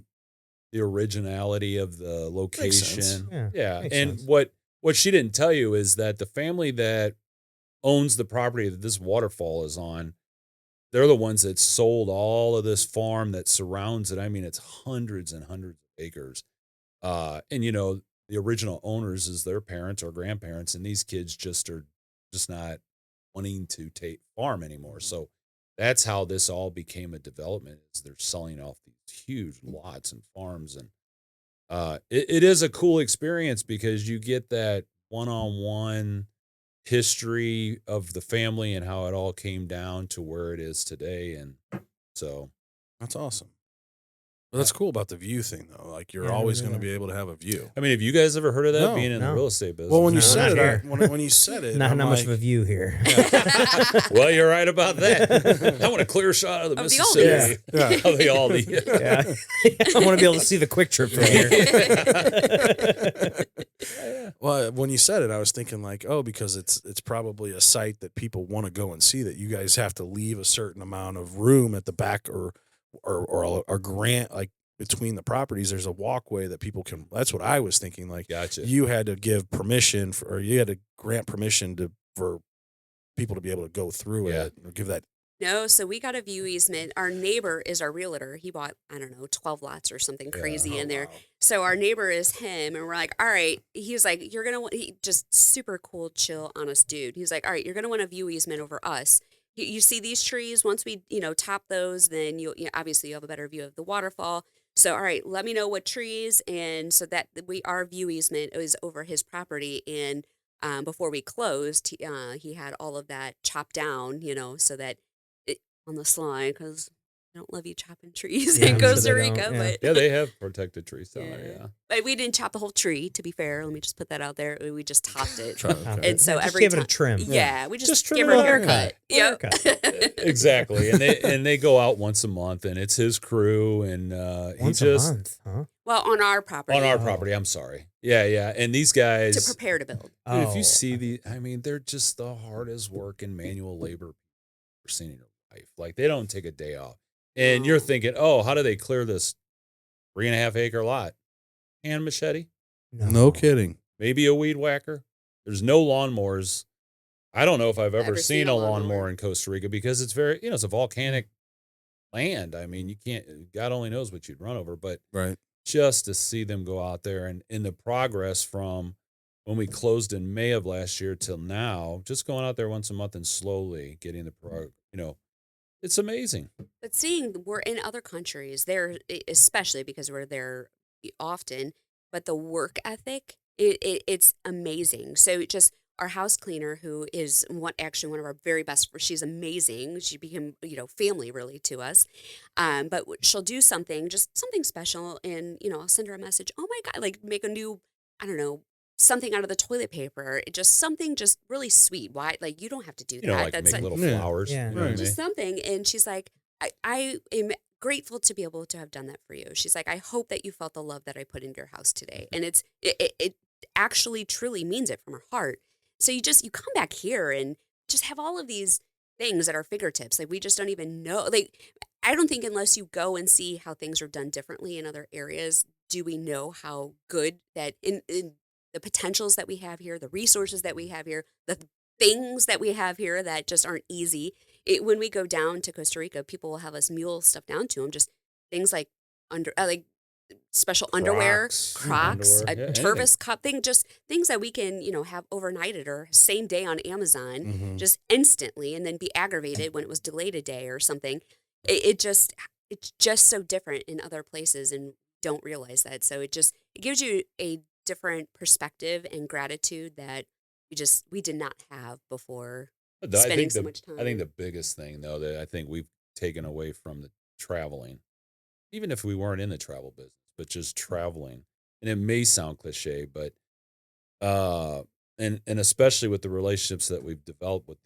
originality of the location. Yeah. Makes And sense. what she didn't tell you is that the family that owns the property that this waterfall is on, they're the ones that sold all of this farm that surrounds it. I mean, it's hundreds and hundreds of acres. And the original owners is their parents or grandparents, and these kids just are just not wanting to take farm anymore. So that's how this all became a development, is they're selling off these huge lots and farms. And it is a cool experience because you get that one-on-one history of the family and how it all came down to where it is today. And so That's awesome. Well, that's cool about the view thing, though. Like, you're Yeah, I always never going knew to be able to have a view. I mean, have you guys ever heard of that, No, being in the no. real estate business? Well, when you No, said not it, here. when you said it, Not I'm much like, of a view here. Well, you're right about that. I want a clear shot of the Of the Mississippi. Aldi's. Yeah. Of the Aldi. Yeah. I want to be able to see the quick trip from here. Well, when you said it, I was thinking like, oh, because it's probably a site that people want to go and see. That you guys have to leave a certain amount of room at the back, or a grant, like between the properties. There's a walkway that people can. That's what I was thinking. Like, Gotcha. you had to give permission or you had to grant permission for people to be able to go through Yeah. it or give that. No, so we got a view easement. Our neighbor is our realtor. He bought, I don't know, 12 lots or something crazy in there. wow. So our neighbor is him, and we're like, all right. He's like, you're gonna want. He just super cool, chill, honest dude. He's like, all right, you're gonna want a view easement over us. You see these trees. Once we, top those, then obviously you have a better view of the waterfall. So all right, let me know what trees, and so that our view easement is over his property. And before we closed, he had all of that chopped down, so that on the sly, because I don't love you chopping trees Yeah, in I'm sure Costa they Rica, don't, yeah. but Yeah, they have protected trees down there. Yeah. But we didn't chop the whole tree. To be fair, let me just put that out there. We just topped it. Okay. And so Just every give it time, a trim. yeah, we just trim give it her a up. haircut. Yep. Haircut. Exactly. And they go out once a month, and it's his crew, and Once he just a month, huh? Well, on our property, on our Oh. property. I'm sorry. Yeah. And these guys, to prepare to build. dude, if Oh, you see I mean, they're just the hardest working manual labor you've ever seen in your life. Like, they don't take a day off. And you're Oh. thinking, oh, how do they clear this 3.5 acre lot? Hand machete, No kidding. maybe a weed whacker. There's no lawnmowers. I don't know if I've ever seen a lawnmower in Costa Rica, because it's very, it's a volcanic land. I mean, you can't, God only knows what you'd run over, but Right. just to see them go out there and in the progress from when we closed in May of last year till now, just going out there once a month and slowly getting the it's amazing. But seeing we're in other countries, there, especially because we're there often, but the work ethic, it's amazing. So just our house cleaner, who is one of our very best, she's amazing. She became, family really to us. But she'll do something, just something special, and, I'll send her a message. Oh my God, like make a new, I don't know, something out of the toilet paper, just something just really sweet. Why? Like, you don't have to do that. Like That's make like, little Yeah. flowers. Yeah. You know what I Right. mean? just something. And she's like, I am grateful to be able to have done that for you. She's like, I hope that you felt the love that I put into your house today. And it actually truly means it from her heart. So you come back here and just have all of these things at our fingertips. Like, we just don't even know. Like, I don't think unless you go and see how things are done differently in other areas, do we know how good that in the potentials that we have here, the resources that we have here, the things that we have here that just aren't easy. When we go down to Costa Rica, people will have us mule stuff down to them, just things like special underwear, Crocs, underwear, a anything. Tervis cup thing, just things that we can, have overnighted or same day on Amazon, Mhm. just instantly, and then be aggravated when it was delayed a day or something. It's just so different in other places and don't realize that. So it gives you a different perspective and gratitude that we did not have before But I spending think so much time. I think the biggest thing though that I think we've taken away from the traveling, even if we weren't in the travel business, but just traveling, and it may sound cliche, but and especially with the relationships that we've developed with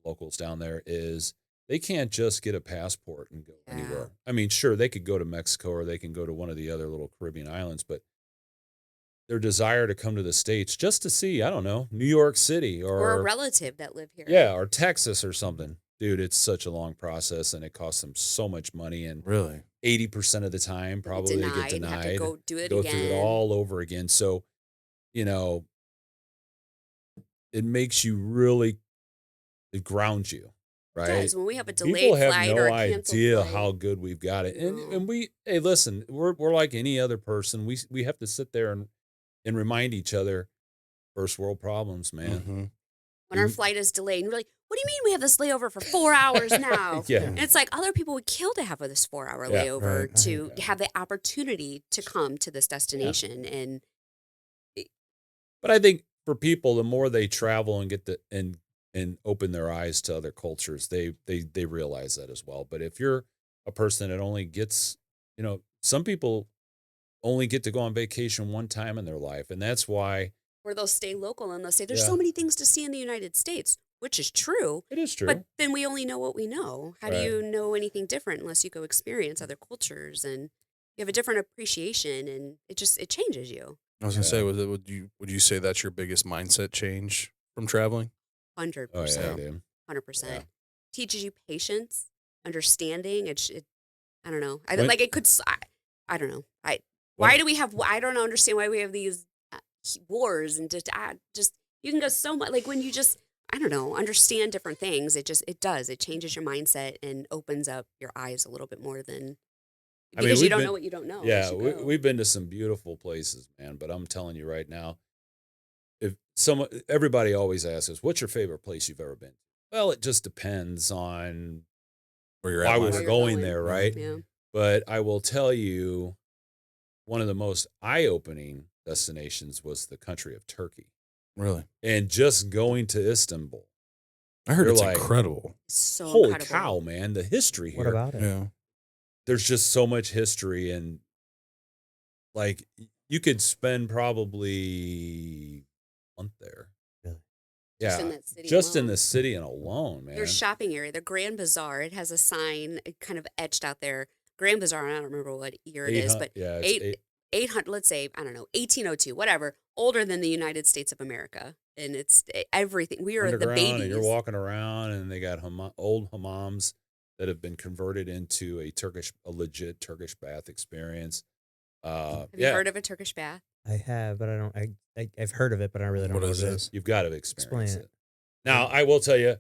locals down there is they can't just get a passport and go Yeah. anywhere. I mean, sure, they could go to Mexico or they can go to one of the other little Caribbean islands, but their desire to come to the States just to see, I don't know, New York City or a relative that live here. yeah, or Texas or something. Dude, it's such a long process and it costs them so much money. And Really? 80% of the time, probably they get And have to denied, go do it go again. through it all over again. So, you know, it makes you really, it grounds you, It right? does. When we have a delayed People have flight no or a canceled idea flight. how good we've got it. No. And hey, listen, we're like any other person. We have to sit there and remind each other first world problems, man. Mhm. When our flight is delayed, and we're like, what do you mean we have this layover for 4 hours now? Yeah. And it's like other people would kill to have this 4-hour Yeah, layover right. to have the opportunity to come to this destination. And But I think for people, the more they travel and get and open their eyes to other cultures, they realize that as well. But if you're a person that only gets, some people only get to go on vacation one time in their life, and that's why or they'll stay local and they'll say, there's Yeah. so many things to see in the United States, which is true. it is true. But then we only know what we know. How do Right. you know anything different unless you go experience other cultures and you have a different appreciation, and it changes you. I was gonna Yeah. say, would you say that's your biggest mindset change from traveling? 100%. Oh yeah, dude. 100%. Yeah. Teaches you patience, understanding. I don't know. I When- like it could. I don't know. Why do we have? I don't understand why we have these wars and just you can go so much. Like when you just I don't know understand different things. It changes your mindset and opens up your eyes a little bit more than because you we've don't been- know what you don't know. Yeah, as you go. we've been to some beautiful places, man. But I'm telling you right now, if everybody always asks us, "What's your favorite place you've ever been?" Well, it just depends on Where you're why at? we in were life? you're going going. there, right? Yeah. But I will tell you, one of the most eye-opening destinations was the country of Turkey, Really? and just going to Istanbul. I heard You're it's like, incredible. So Holy incredible. cow, man! The history here. What about it? Yeah. There's just so much history, and like you could spend probably a month there. Really? Just Yeah, in that city just in alone. the city and alone, man. Their shopping area, the Grand Bazaar, it has a sign kind of etched out there. Grand Bazaar, and I don't remember what year it is, but yeah, it's 800, let's say, I don't know, 1802, whatever, older than the United States of America. And it's everything. We are the underground, babies. and you're walking around, and they got old hammams that have been converted into a legit Turkish bath experience. Have you heard of a Turkish bath? I have, but I don't. I've heard of it, but I really don't What know is what it it? is. You've got to experience Explain it. Now, I will tell you,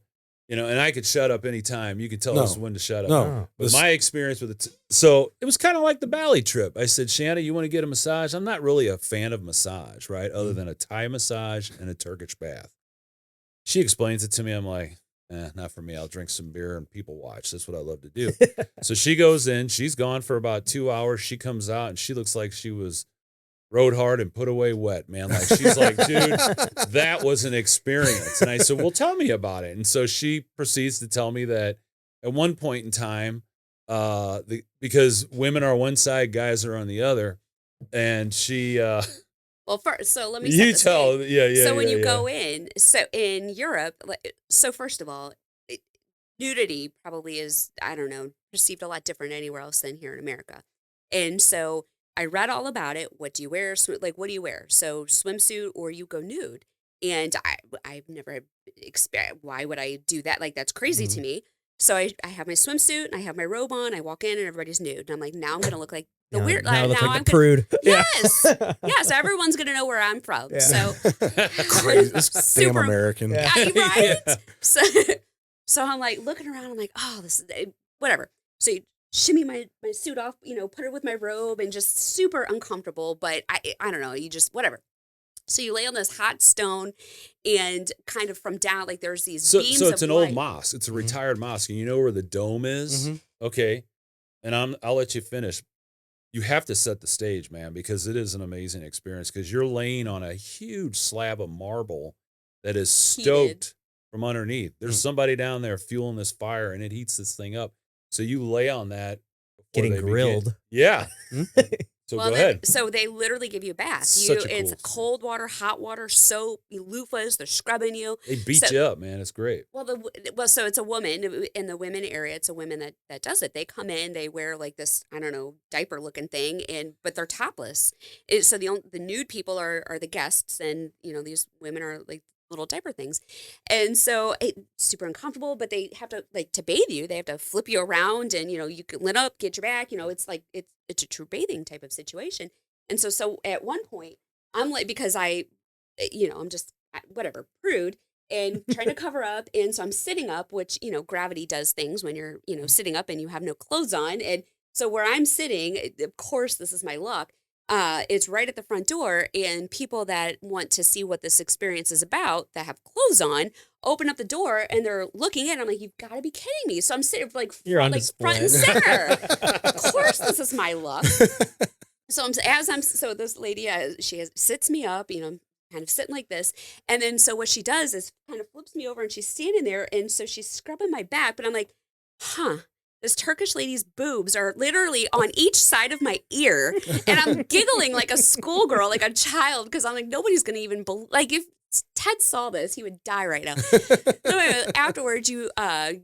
and I could shut up anytime. You can tell us No. when to shut up. No. Oh. But This- my experience with it, so it was kind of like the Bali trip. I said, Shanna, you want to get a massage? I'm not really a fan of massage, right? Other than a Thai massage and a Turkish bath. She explains it to me. I'm like, not for me. I'll drink some beer and people watch. That's what I love to do. So she goes in. She's gone for about 2 hours. She comes out and she looks like she was rode hard and put away wet, man. Like she's like, dude, that was an experience. And I said, well, tell me about it. And so she proceeds to tell me that at one point in time, because women are one side, guys are on the other. And she, Well, first, so let me set you the tell, stage. yeah. So when you yeah. go in, so in Europe, so first of all, nudity probably is, I don't know, perceived a lot different anywhere else than here in America. And so I read all about it. What do you wear? What do you wear? So swimsuit or you go nude. And I've never experienced, why would I do that? Like, that's crazy to me. So I have my swimsuit and I have my robe on. I walk in and everybody's nude. And I'm like, now I'm going to look like the Now- weird. Now I look now like I'm the gonna- prude. Yes. Yes. Everyone's going to know where I'm from. Yeah. So Crazy. This damn Super- American. Yeah. right? Yeah. So I'm like looking around. I'm like, oh, this is whatever. So shimmy my suit off, put it with my robe, and just super uncomfortable. But I don't know, you just whatever. So you lay on this hot stone, and kind of from down, like there's these beams So it's of an old light. mosque. It's a retired mosque, and you know where the dome is. Mhm. Okay, and I'll let you finish. You have to set the stage, man, because it is an amazing experience. Because you're laying on a huge slab of marble that is stoked from underneath. There's somebody down there fueling this fire, and it heats this thing up. So you lay on that, before Getting they begin. grilled. Yeah. So Well, go ahead. So they literally give you a bath. Such a It's cool- cold water, hot water, soap, loofahs. They're scrubbing you. They beat So- you up, man. It's great. So it's a woman in the women area. It's a woman that does it. They come in, they wear like this, I don't know, diaper looking thing, but they're topless. So the nude people are the guests, and these women are like little diaper things, and so it's super uncomfortable. But they have to to bathe you. They have to flip you around, and you can lit up, get your back. It's like it's a true bathing type of situation. And so at one point, I'm like, because I'm just whatever prude. And trying to cover up. And so I'm sitting up, which, gravity does things when you're, sitting up and you have no clothes on. And so where I'm sitting, of course, this is my luck. It's right at the front door. And people that want to see what this experience is about, that have clothes on, open up the door and they're looking in. I'm like, you've got to be kidding me. So I'm sitting like, You're on front and display. center. Of course, this is my luck. So so this lady, she sits me up, kind of sitting like this. And then so what she does is kind of flips me over, and she's standing there. And so she's scrubbing my back, but I'm like, this Turkish lady's boobs are literally on each side of my ear. And I'm giggling like a schoolgirl, like a child, because I'm like, nobody's going to even like if Ted saw this, he would die right now. So anyway, afterwards, you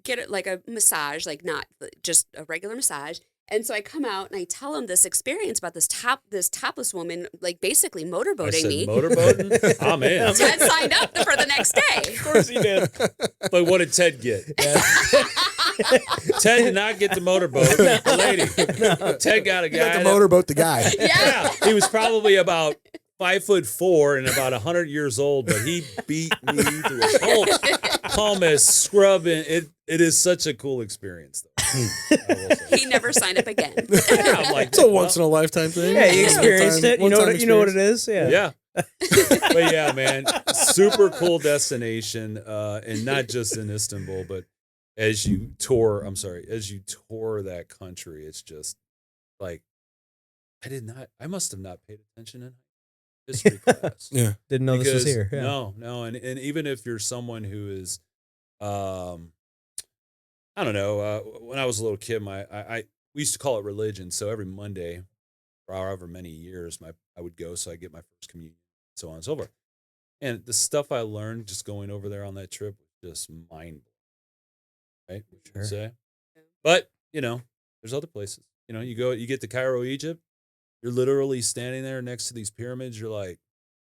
get it like a massage, like not just a regular massage. And so I come out and I tell him this experience about this topless woman, like basically motorboating me. Motorboating? I'm in. Ted signed up for the next day. Of course he did. But what did Ted get? Ted did not get the motorboat. The lady. Ted got a guy. Got the motorboat the guy. Yeah. He was probably about 5'4" and about 100 years old, but he beat me to a pulp. Pumice, scrubbing. It is such a cool experience, though. He never signed up again. Yeah, I'm like, It's a once in a lifetime thing. Yeah, you experienced it. You know what it is. Yeah. Yeah. But yeah, man, super cool destination, and not just in Istanbul, but as you tour that country, it's just like I must have not paid attention in history class. Yeah. Didn't know this was Because- here. Yeah. No, and even if you're someone who is, I don't know. When I was a little kid, we used to call it religion. So every Monday, for however many years, I would go. So I get my first communion, so on and so forth. And the stuff I learned just going over there on that trip was just mind blowing. Right? Would you Sure. say? But there's other places. You get to Cairo, Egypt. You're literally standing there next to these pyramids. You're like,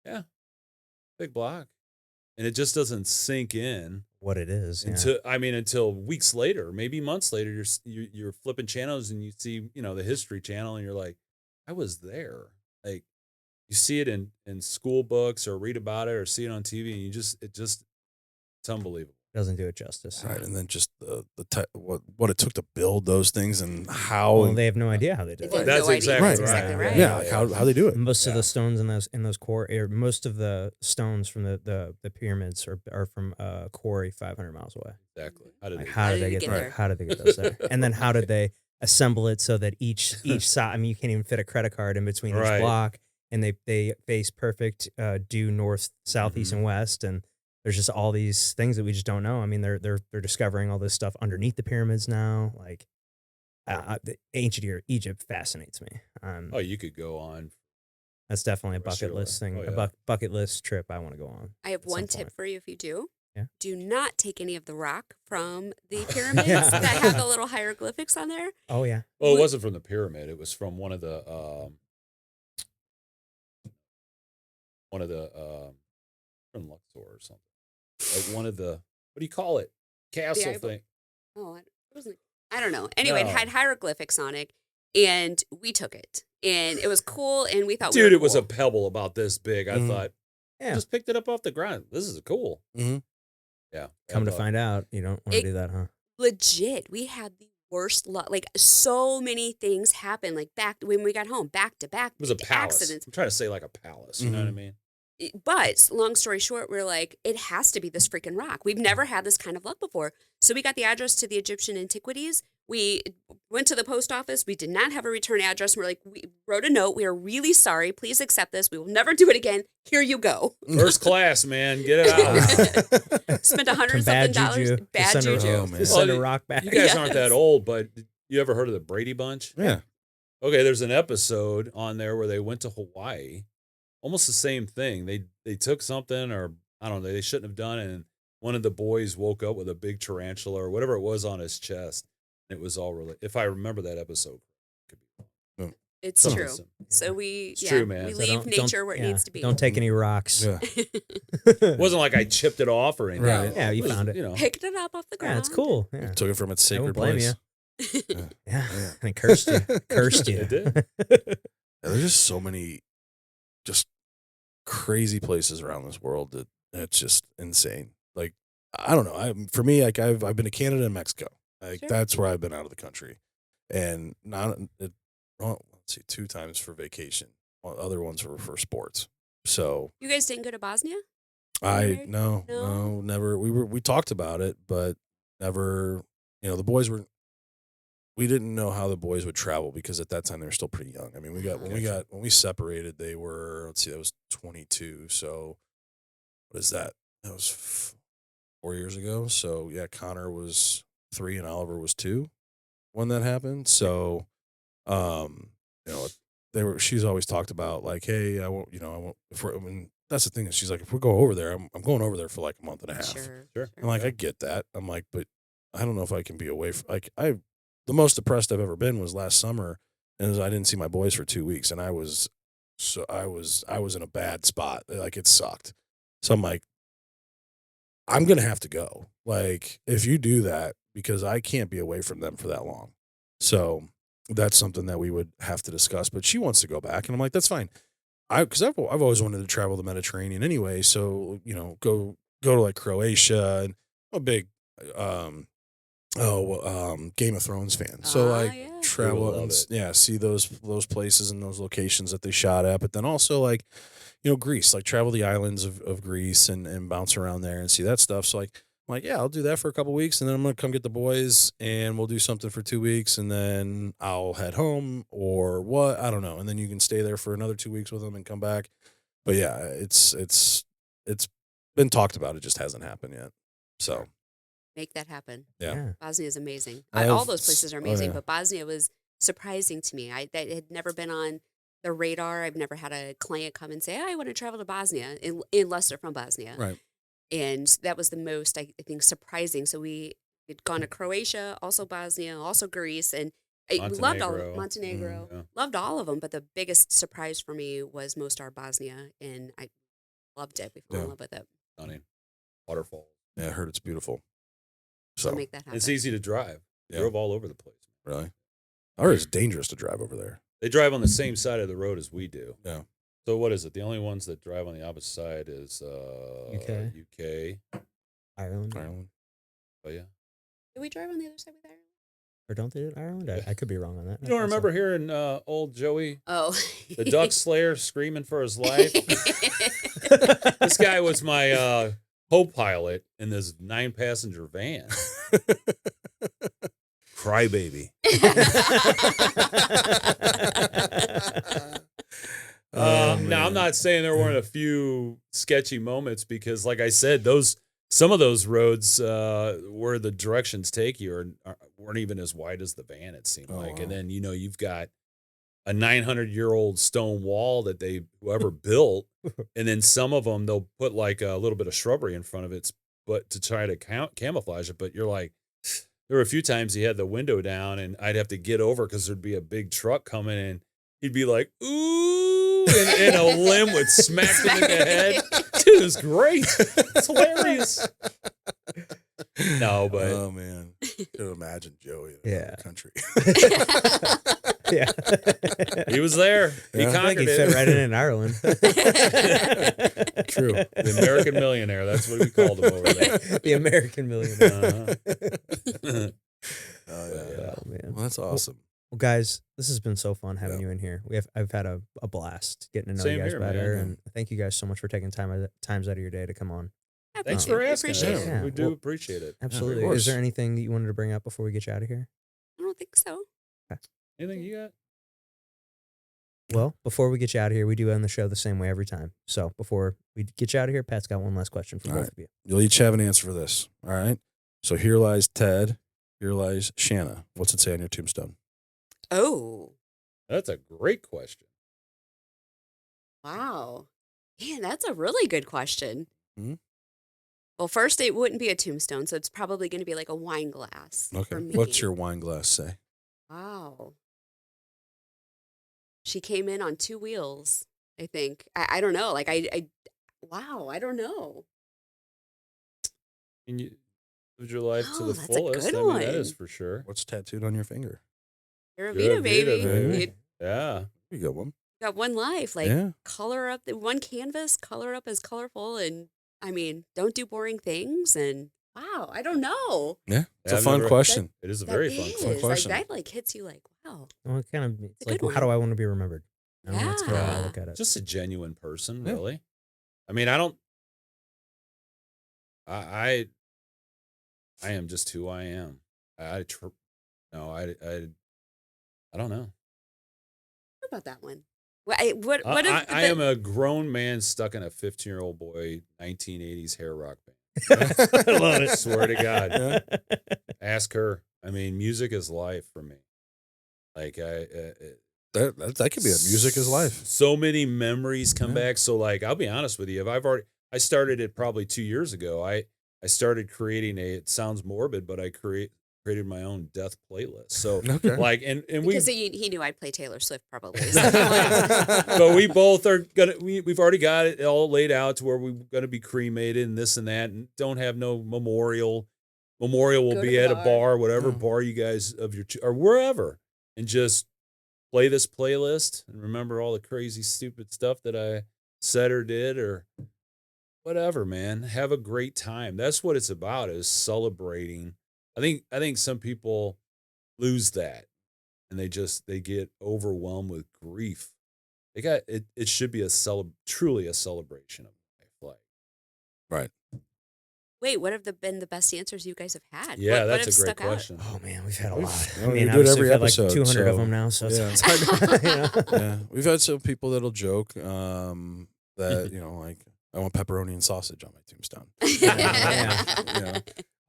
yeah, big block, and it just doesn't sink in. What it is. Yeah. Until weeks later, maybe months later, you're flipping channels and you see, the History Channel, and you're like, I was there. Like, you see it in school books or read about it or see it on TV, and it's unbelievable. Doesn't do it justice. Right, and then just what it took to build those things and how. Well, they have no idea how they did They it. have That's no idea. exactly Right. Exactly right. yeah, like how they do it. Most of Yeah. the stones in those core, most of the stones from the pyramids are from a quarry 500 miles away. Exactly. Like, how did they get there? How did they get those there? And then how did they assemble it so that each side? I mean, you can't even fit a credit card in between Right. each block, and they face perfect due north, south, east, Mhm. and west, and there's just all these things that we just don't know. I mean, they're discovering all this stuff underneath the pyramids now. Like, the ancient Egypt fascinates me. Oh, you could go on. That's definitely a Rest of bucket your list life. thing, Oh, a yeah. bucket list trip I want to go on. I have at some one tip point. for you if you do. Yeah. Do not take any of the rock from the pyramids Yeah. that have the little hieroglyphics on there. Oh yeah, Well, it wasn't from the pyramid. It was from one of the from Luxor or something. Like one of the, what do you call it? Castle eyeball- thing. Oh, it wasn't. I don't know. Anyway, No. it had hieroglyphics on it, and we took it, and it was cool, and we thought, Dude, we it were was a cool. pebble about this big. I Mhm. thought, Yeah. just picked it up off the ground. This is cool. Mhm. Yeah. Come I to thought- find out, you don't want to It- do that, huh? legit. We had the worst luck. Like so many things happened. Like back when we got home, back to back. It was a palace. Accidents. I'm trying to say like a palace. You know what I mean? But long story short, we're like, it has to be this freaking rock. We've never had this kind of luck before. So we got the address to the Egyptian antiquities. We went to the post office. We did not have a return address. We're like, we wrote a note. We are really sorry. Please accept this. We will never do it again. Here you go. First class, man. Get it out. Spent $100-something. Bad juju. Oh, man. Send a rock back. You guys aren't that old, but you ever heard of the Brady Bunch? Yeah. Okay, there's an episode on there where they went to Hawaii. Almost the same thing. They took something, or I don't know, they shouldn't have done it, and one of the boys woke up with a big tarantula or whatever it was on his chest. It was all really, if I remember that episode, could be wrong. It's Something true. simple. So It's true, man. we So leave nature where it needs to be. Don't take any rocks. Yeah. It wasn't like I chipped it off or anything. Right. Yeah, you found it. You know, Picked it up off the ground. Yeah, it's cool. Yeah. Took it from its I sacred won't blame place. you. Yeah. Yeah. Yeah. And it cursed you. Cursed you. It did. Yeah, there's just so many just crazy places around this world that it's just insane. Like, I don't know. For me, like I've been to Canada and Mexico. Like Sure. that's where I've been out of the country, and let's see, 2 times for vacation. Other ones were for sports. So You guys didn't go to Bosnia? no, No? never. We talked about it, but never. You know, the boys were. We didn't know how the boys would travel because at that time they were still pretty young. I mean, when we separated, they were, let's see, that was 22. So what is that? That was 4 years ago. So yeah, Connor was 3 and Oliver was 2 when that happened. So, you know, she's always talked about like, hey, I won't, I mean, that's the thing is she's like, if we go over there, I'm going over there for like a month and a half. Sure. I'm like, I get that. I'm like, but I don't know if I can be away from, like, the most depressed I've ever been was last summer, and I didn't see my boys for 2 weeks, and I was in a bad spot. Like, it sucked. So I'm like, I'm gonna have to go. Like, if you do that, because I can't be away from them for that long. So that's something that we would have to discuss. But she wants to go back, and I'm like, that's fine. Because I've always wanted to travel the Mediterranean anyway. So go to like Croatia, and I'm a big Game of Thrones fan. So like yeah. travel Love and it. see those places and those locations that they shot at. But then also like, Greece, like travel the islands of Greece and bounce around there and see that stuff. So like, I'm like, yeah, I'll do that for a couple weeks, and then I'm gonna come get the boys and we'll do something for 2 weeks, and then I'll head home or what, I don't know. And then you can stay there for another 2 weeks with them and come back. But yeah, it's been talked about. It just hasn't happened yet. So Make that happen. yeah. Bosnia is amazing. I've- All those places are oh, amazing, yeah. but Bosnia was surprising to me. That had never been on the radar. I've never had a client come and say, I want to travel to Bosnia, unless they're from Bosnia. Right. And that was the most, I think, surprising. So we had gone to Croatia, also Bosnia, also Greece, and I loved Montenegro. Montenegro. Yeah. Loved all of them, but the biggest surprise for me was Mostar, Bosnia, and I loved it. We fell in Yeah. love with it. Stunning. Waterfall. Yeah, I heard it's beautiful. So So make that happen. It's easy to drive. Yeah. Drove all over the place. really, I heard it's dangerous to drive over there. They drive on the same side of the road as we do. Yeah. So what is it? The only ones that drive on the opposite side is UK. UK. Ireland. Ireland. But yeah. Did we drive on the other side with Ireland? Or don't they do Ireland? I could be wrong on that. You don't remember hearing old Joey, Oh. the duck slayer, screaming for his life? This guy was my co-pilot in this 9-passenger van. Crybaby. Now I'm not saying there weren't a few sketchy moments because, like I said, some of those roads where the directions take you weren't even as wide as the van. It seemed like, wow. and then you've got a 900-year-old stone wall that whoever built, and then some of them they'll put like a little bit of shrubbery in front of it, but to try to camouflage it. But you're like, there were a few times he had the window down, and I'd have to get over because there'd be a big truck coming, and he'd be like, "Ooh," and a limb would smack him in the head. Dude, it was great. It's hilarious. No, but Oh man, could imagine Joey in Yeah. the country. Yeah. he was there. He Yeah. I think conquered he fit it. right in Ireland. True. The American millionaire. That's what we called him over there. The American millionaire. Uh-huh. Oh yeah. Oh, that's awesome. Well, guys, this has been so fun having Yeah. you in here. I've had a blast getting to know Same you guys here, better, man. and thank you guys so much for taking times out of your day to come on. Thanks We for asking appreciate us. it. Yeah, We do well, appreciate it. Absolutely. course. Is there anything that you wanted to bring up before we get you out of here? I don't think so. Anything you got? Well, before we get you out of here, we do end the show the same way every time. So before we get you out of here, Pat's got one last question for All both right. of you. You'll each have an answer for this. All right. So here lies Ted. Here lies Shanna. What's it say on your tombstone? Oh, That's a great question. wow. Man, that's a really good question. Mhm. Well, first, it wouldn't be a tombstone, so it's probably going to be like a wine glass. Okay. For me. What's your wine glass say? Wow. She came in on 2 wheels, I think. I don't know. Like, wow, I don't know. And you lived your life to Oh, the that's a fullest. good I mean, that is one. for sure. What's tattooed on your finger? You're a Pura Vita, Vida, baby. baby. You Yeah. You got one. got one life. Like, Yeah. color up the one canvas, color up as colorful. And I mean, don't do boring things. And wow, I don't know. Yeah. It's Yeah, a I've fun never- question. It is a That very is. fun question. Like, that like hits you like, wow. Well, it kind of it's a like, good how do one. I want to be remembered? I don't know, that's kind of how I Yeah. look at it. Just a genuine person, Yeah. really. I mean, I don't. I am just who I am. No, I don't know. What about that one? What I am a grown man stuck in a 15-year-old boy 1980s hair rock band. I love it. Swear to God. Yeah. Ask her. I mean, music is life for me. Like That could be a music is life. So many memories come Yeah. back. So like, I'll be honest with you. I started it probably 2 years ago. I started creating it sounds morbid, but I created my own death playlist. So Okay. like, and we, because he knew I'd play Taylor Swift probably. but we both are we've already got it all laid out to where we're gonna be cremated and this and that, and don't have no memorial. Memorial will Go be to the at a bar. bar, whatever Mm. bar you guys of your or wherever, and just play this playlist and remember all the crazy, stupid stuff that I said or did or whatever. Man, have a great time. That's what it's about. Is celebrating. I think some people lose that, and they get overwhelmed with grief. They got it. It should be truly a celebration of life. Like, Right. Wait, what have been the best answers you guys have had? yeah, what that's have a great stuck out? question. Oh man, we've had a We've- lot. you I know, mean, we do it obviously every we've had like episode, 200 of so, them now, so yeah. it's hard. You know? Yeah. We've had some people that'll joke that, like, I want pepperoni and sausage on my tombstone. Yeah.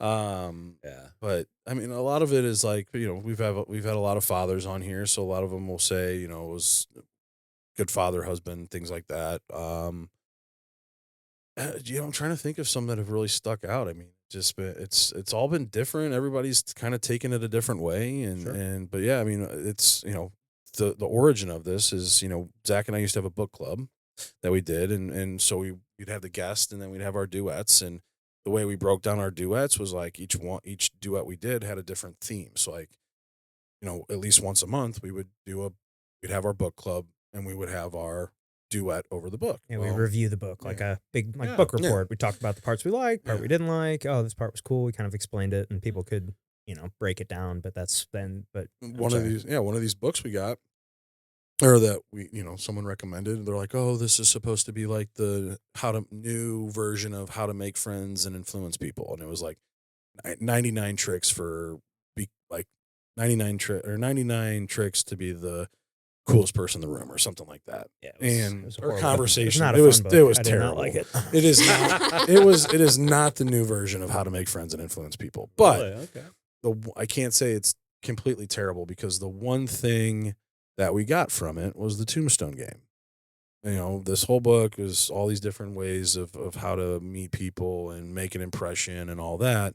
Yeah. But I mean, a lot of it is like, we've had a lot of fathers on here, so a lot of them will say, it was good father, husband, things like that. I'm trying to think of some that have really stuck out. I mean, it's all been different. Everybody's kind of taken it a different way, and but yeah, I mean, it's the origin of this is Zach and I used to have a book club that we did, and so we'd have the guest, and then we'd have our duets, and the way we broke down our duets was like each duet we did had a different theme. So like, at least once a month we'd have our book club and we would have our duet over the book. Yeah, we review the book like a big Yeah. book report. We talked about the parts we liked, part Yeah. we didn't like. Oh, this part was cool. We kind of explained it, and people could break it down. But one of these books we got, or that someone recommended. They're like, oh, this is supposed to be like the new version of how to make friends and influence people, and it was like 99 tricks for 99 tricks to be the coolest person in the room or something like that. Yeah, Our conversation, It it was was terrible. I did terrible. not like it. It is not. It is not the new version of how to make friends and influence people. But Really? Okay. I can't say it's completely terrible because the one thing that we got from it was the tombstone game. This whole book is all these different ways of how to meet people and make an impression and all that.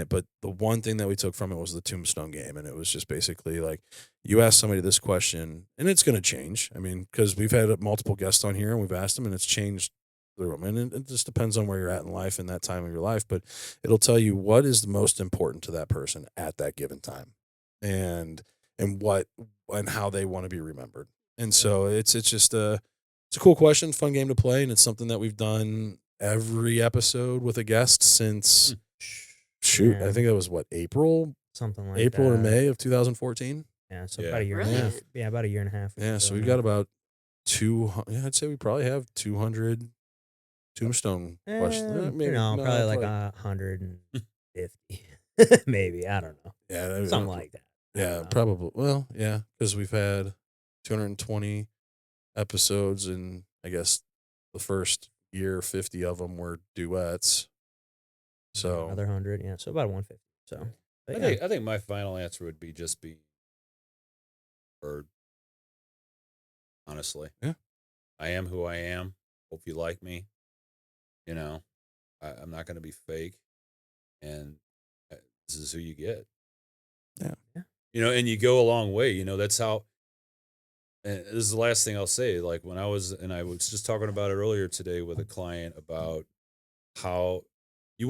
But the one thing that we took from it was the tombstone game. And it was just basically like, you ask somebody this question, and it's going to change. I mean, because we've had multiple guests on here and we've asked them, and it's changed through them. And it just depends on where you're at in life and that time of your life. But it'll tell you what is the most important to that person at that given time, and how they want to be remembered. And so it's just it's a cool question, fun game to play, and it's something that we've done every episode with a guest since. Shoot, Yeah. I think that was April something like April that. or May of 2014. Yeah, so Yeah. about a year and a half. Brilliant. Yeah, about a year and a half. Yeah, so we've got about 200. Yeah, I'd say we probably have 200 tombstone questions. Maybe probably like probably- 150, maybe. I don't know, yeah, something like that. I don't Yeah, know. probably. Well, yeah, because we've had 220 episodes, and I guess the first year, 50 of them were duets. So Another 100, yeah. So about 150. So, but I think my final answer would be just be bird. Honestly, Yeah. I am who I am. Hope you like me. You know, I'm not going to be fake, and this is who you get. Yeah. You know, and you go a long way. You know, that's how. And this is the last thing I'll say. Like when I was just talking about it earlier today with a client about how you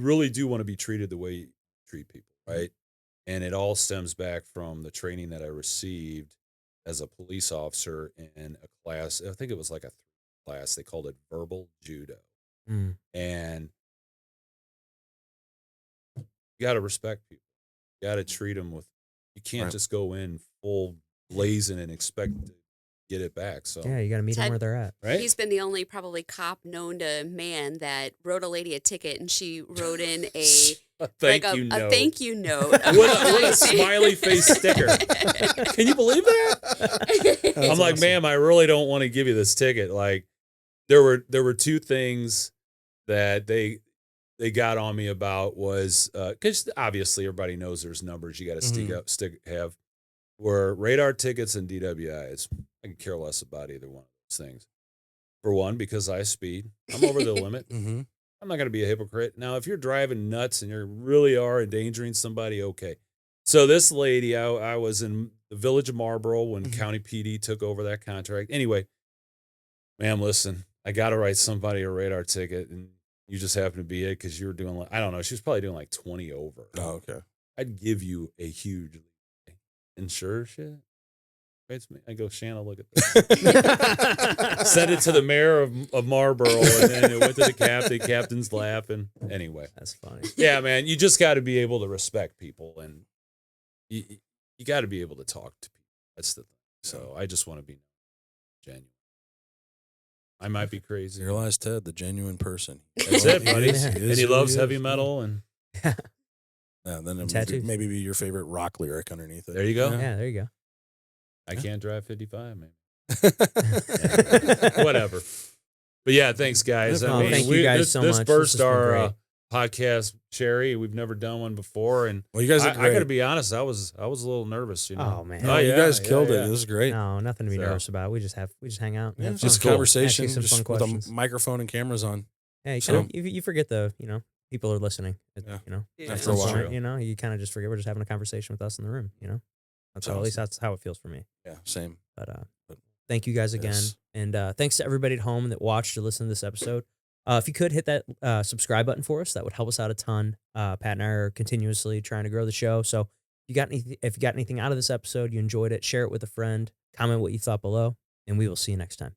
really do want to be treated the way you treat people, right? And it all stems back from the training that I received as a police officer in a class. I think it was like a class. They called it verbal judo. Mm. And you got to respect people. You got to treat them with, you can't Right. just go in full blazing and expect to get it back. So, yeah, you got to meet them Ted- where they're at. right? He's been the only probably cop known to man that wrote a lady a ticket and she wrote in a Thank like you a note. thank you note. What a smiley face sticker. Can you believe that? I'm like, awesome. ma'am, I really don't want to give you this ticket. Like, there were two things that they got on me about was because obviously everybody knows there's numbers you got to have. Were radar tickets and DWIs. I can care less about either one of those things. For one, because I speed, I'm over the limit. Mm-hmm. I'm not going to be a hypocrite. Now, if you're driving nuts and you really are endangering somebody, okay. So this lady, I was in the village of Marlboro when County PD took over that contract. Anyway, ma'am, listen, I got to write somebody a radar ticket, and you just happen to be it because you were doing, I don't know, she was probably doing like 20 over. Oh, okay. I'd give you a huge, and sure shit. It's me. I go, Shanna, look at this. Sent it to the mayor of Marlboro, and then it went to the captain. Captain's laughing. Anyway, That's funny. yeah, man, you just got to be able to respect people, and you got to be able to talk to people. That's the thing. So I just want to be genuine. I might be crazy. You realize Ted, the genuine person. That's it, buddy. He is And who he loves heavy is. metal, and Yeah, then Tattoos. maybe be your favorite rock lyric underneath it. there you go. Yeah, there you go. I Yeah. can't drive 55, man. Yeah. Whatever. But yeah, thanks, guys. Well, thank you guys so this much. burst This has been our great. podcast, Sherry. We've never done one before, and Well, you guys are I great. got to be honest. I was a little nervous. You know. Oh, man. No, you guys killed it. This is great. No, nothing to be So- nervous about. We just hang out. Yeah, have just fun. conversation, Ask you some just fun with a questions. microphone and cameras on. Yeah, you, So- kind of, you forget people are listening. Yeah. Yeah. After a Some while. point, you kind of just forget we're just having a conversation with us in the room. That's how, at least that's how it feels for me. Yeah, same. But thank you guys again, Yes. and thanks to everybody at home that watched or listened to this episode. If you could hit that subscribe button for us, that would help us out a ton. Pat and I are continuously trying to grow the show. So if you got anything out of this episode, you enjoyed it, share it with a friend, comment what you thought below, and we will see you next time.